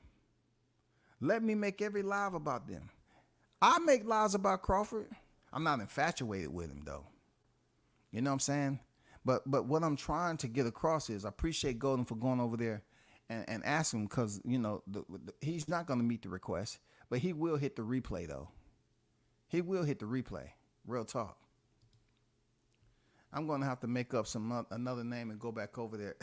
Let me make every live about them. I make lives about Crawford. I'm not infatuated with him, though. You know what I'm saying? But what I'm trying to get across is I appreciate Golden for going over there and ask him, because he's not going to meet the request, but he will hit the replay though. He will hit the replay. Real talk. I'm going to have to make up another name and go back over there.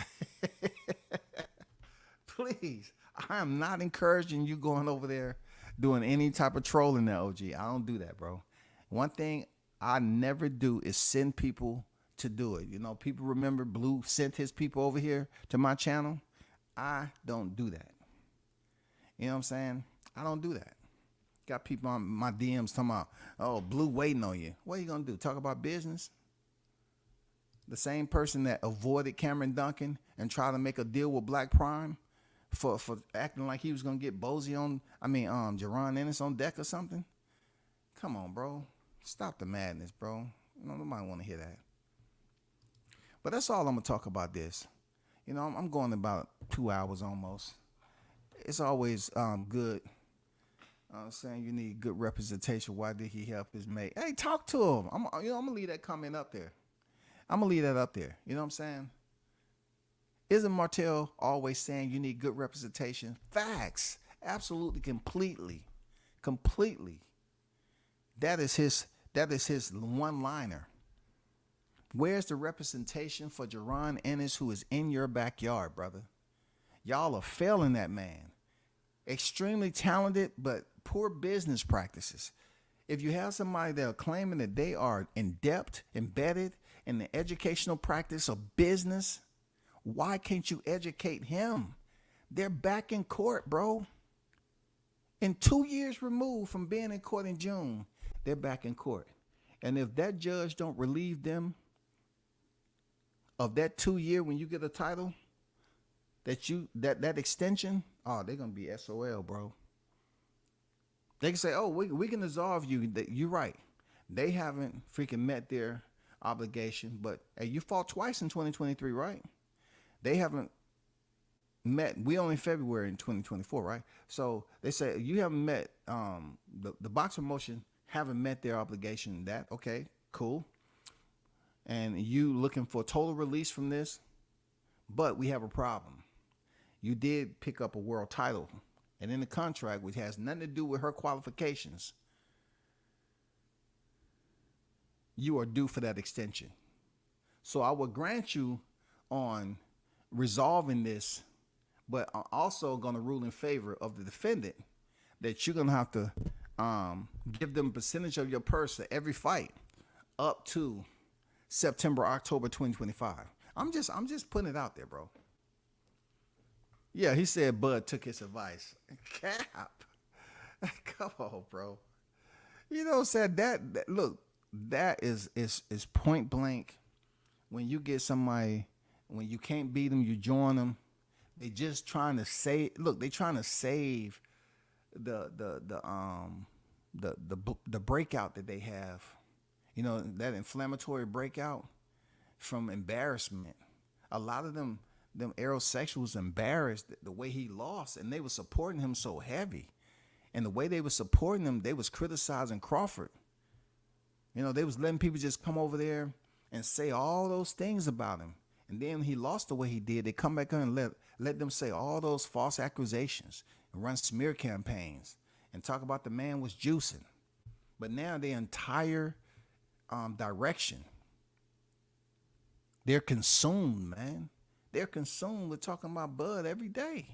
Please, I am not encouraging you going over there doing any type of trolling there, OG. I don't do that, bro. One thing I never do is send people to do it. People remember Blue sent his people over here to my channel. I don't do that. You know what I'm saying? I don't do that. Got people on my DMs talking about, oh, Blue waiting on you. What are you going to do? Talk about business? The same person that avoided Cameron Duncan and tried to make a deal with Black Prime for acting like he was going to get Jaron Ennis on deck or something. Come on, bro. Stop the madness, bro. Nobody want to hear that. But that's all I'm going to talk about this. I'm going about 2 hours almost. It's always good. Saying you need good representation. Why did he help his mate? Hey, talk to him. I'm going to leave that comment up there. I'm going to leave that up there. You know what I'm saying? Isn't Martel always saying you need good representation? Facts. Absolutely. Completely. That is his one-liner. Where's the representation for Jaron Ennis, who is in your backyard, brother? Y'all are failing that man. Extremely talented, but poor business practices. If you have somebody that are claiming that they are embedded in the educational practice of business, why can't you educate him? They're back in court, bro. In 2 years removed from being in court in June, they're back in court. And if that judge don't relieve them of that 2 year when you get a title, that extension, they're gonna be SOL, bro. They can say, we can absolve you. You're right. They haven't freaking met their obligation, but hey, you fought twice in 2023, right? They haven't met. We only February in 2024, right? So they say you haven't met. The box promotion haven't met their obligation. That okay, cool. And you looking for total release from this, but we have a problem. You did pick up a world title, and in the contract, which has nothing to do with her qualifications, you are due for that extension. So I will grant you on resolving this, but I'm also going to rule in favor of the defendant that you're going to have to give them a percentage of your purse for every fight up to September, October 2025. I'm just putting it out there, bro. Yeah, he said Bud took his advice. Cap. Come on, bro. You know what I'm saying? That look, that is point blank. When you get somebody, when you can't beat them, you join them. They just trying to save. Look, they trying to save the breakout that they have. That inflammatory breakout from embarrassment. A lot of them aerosexuals embarrassed the way he lost, and they were supporting him so heavy. And the way they were supporting him, they was criticizing Crawford. They was letting people just come over there and say all those things about him. And then he lost the way he did. They come back and let them say all those false accusations and run smear campaigns and talk about the man was juicing. But now their entire direction, they're consumed, man. They're consumed with talking about Bud every day.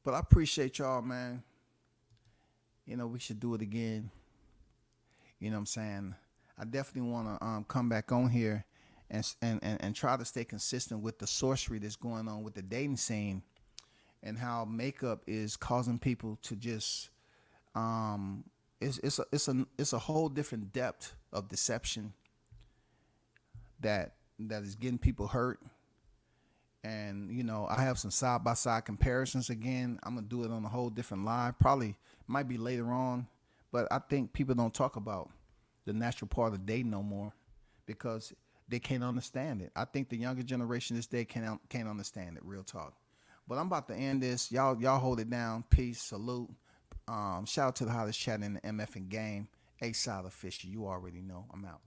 But I appreciate y'all, man. We should do it again. You know what I'm saying? I definitely want to come back on here and try to stay consistent with the sorcery that's going on with the dating scene and how makeup is causing people to just it's a whole different depth of deception that is getting people hurt. And I have some side-by-side comparisons again. I'm gonna do it on a whole different live, probably might be later on, but I think people don't talk about the natural part of dating no more because they can't understand it. I think the younger generation this day can't understand it. Real talk. But I'm about to end this. Y'all hold it down. Peace, salute. Shout out to the hottest chat in the MF and game. A-Side Official. You already know. I'm out.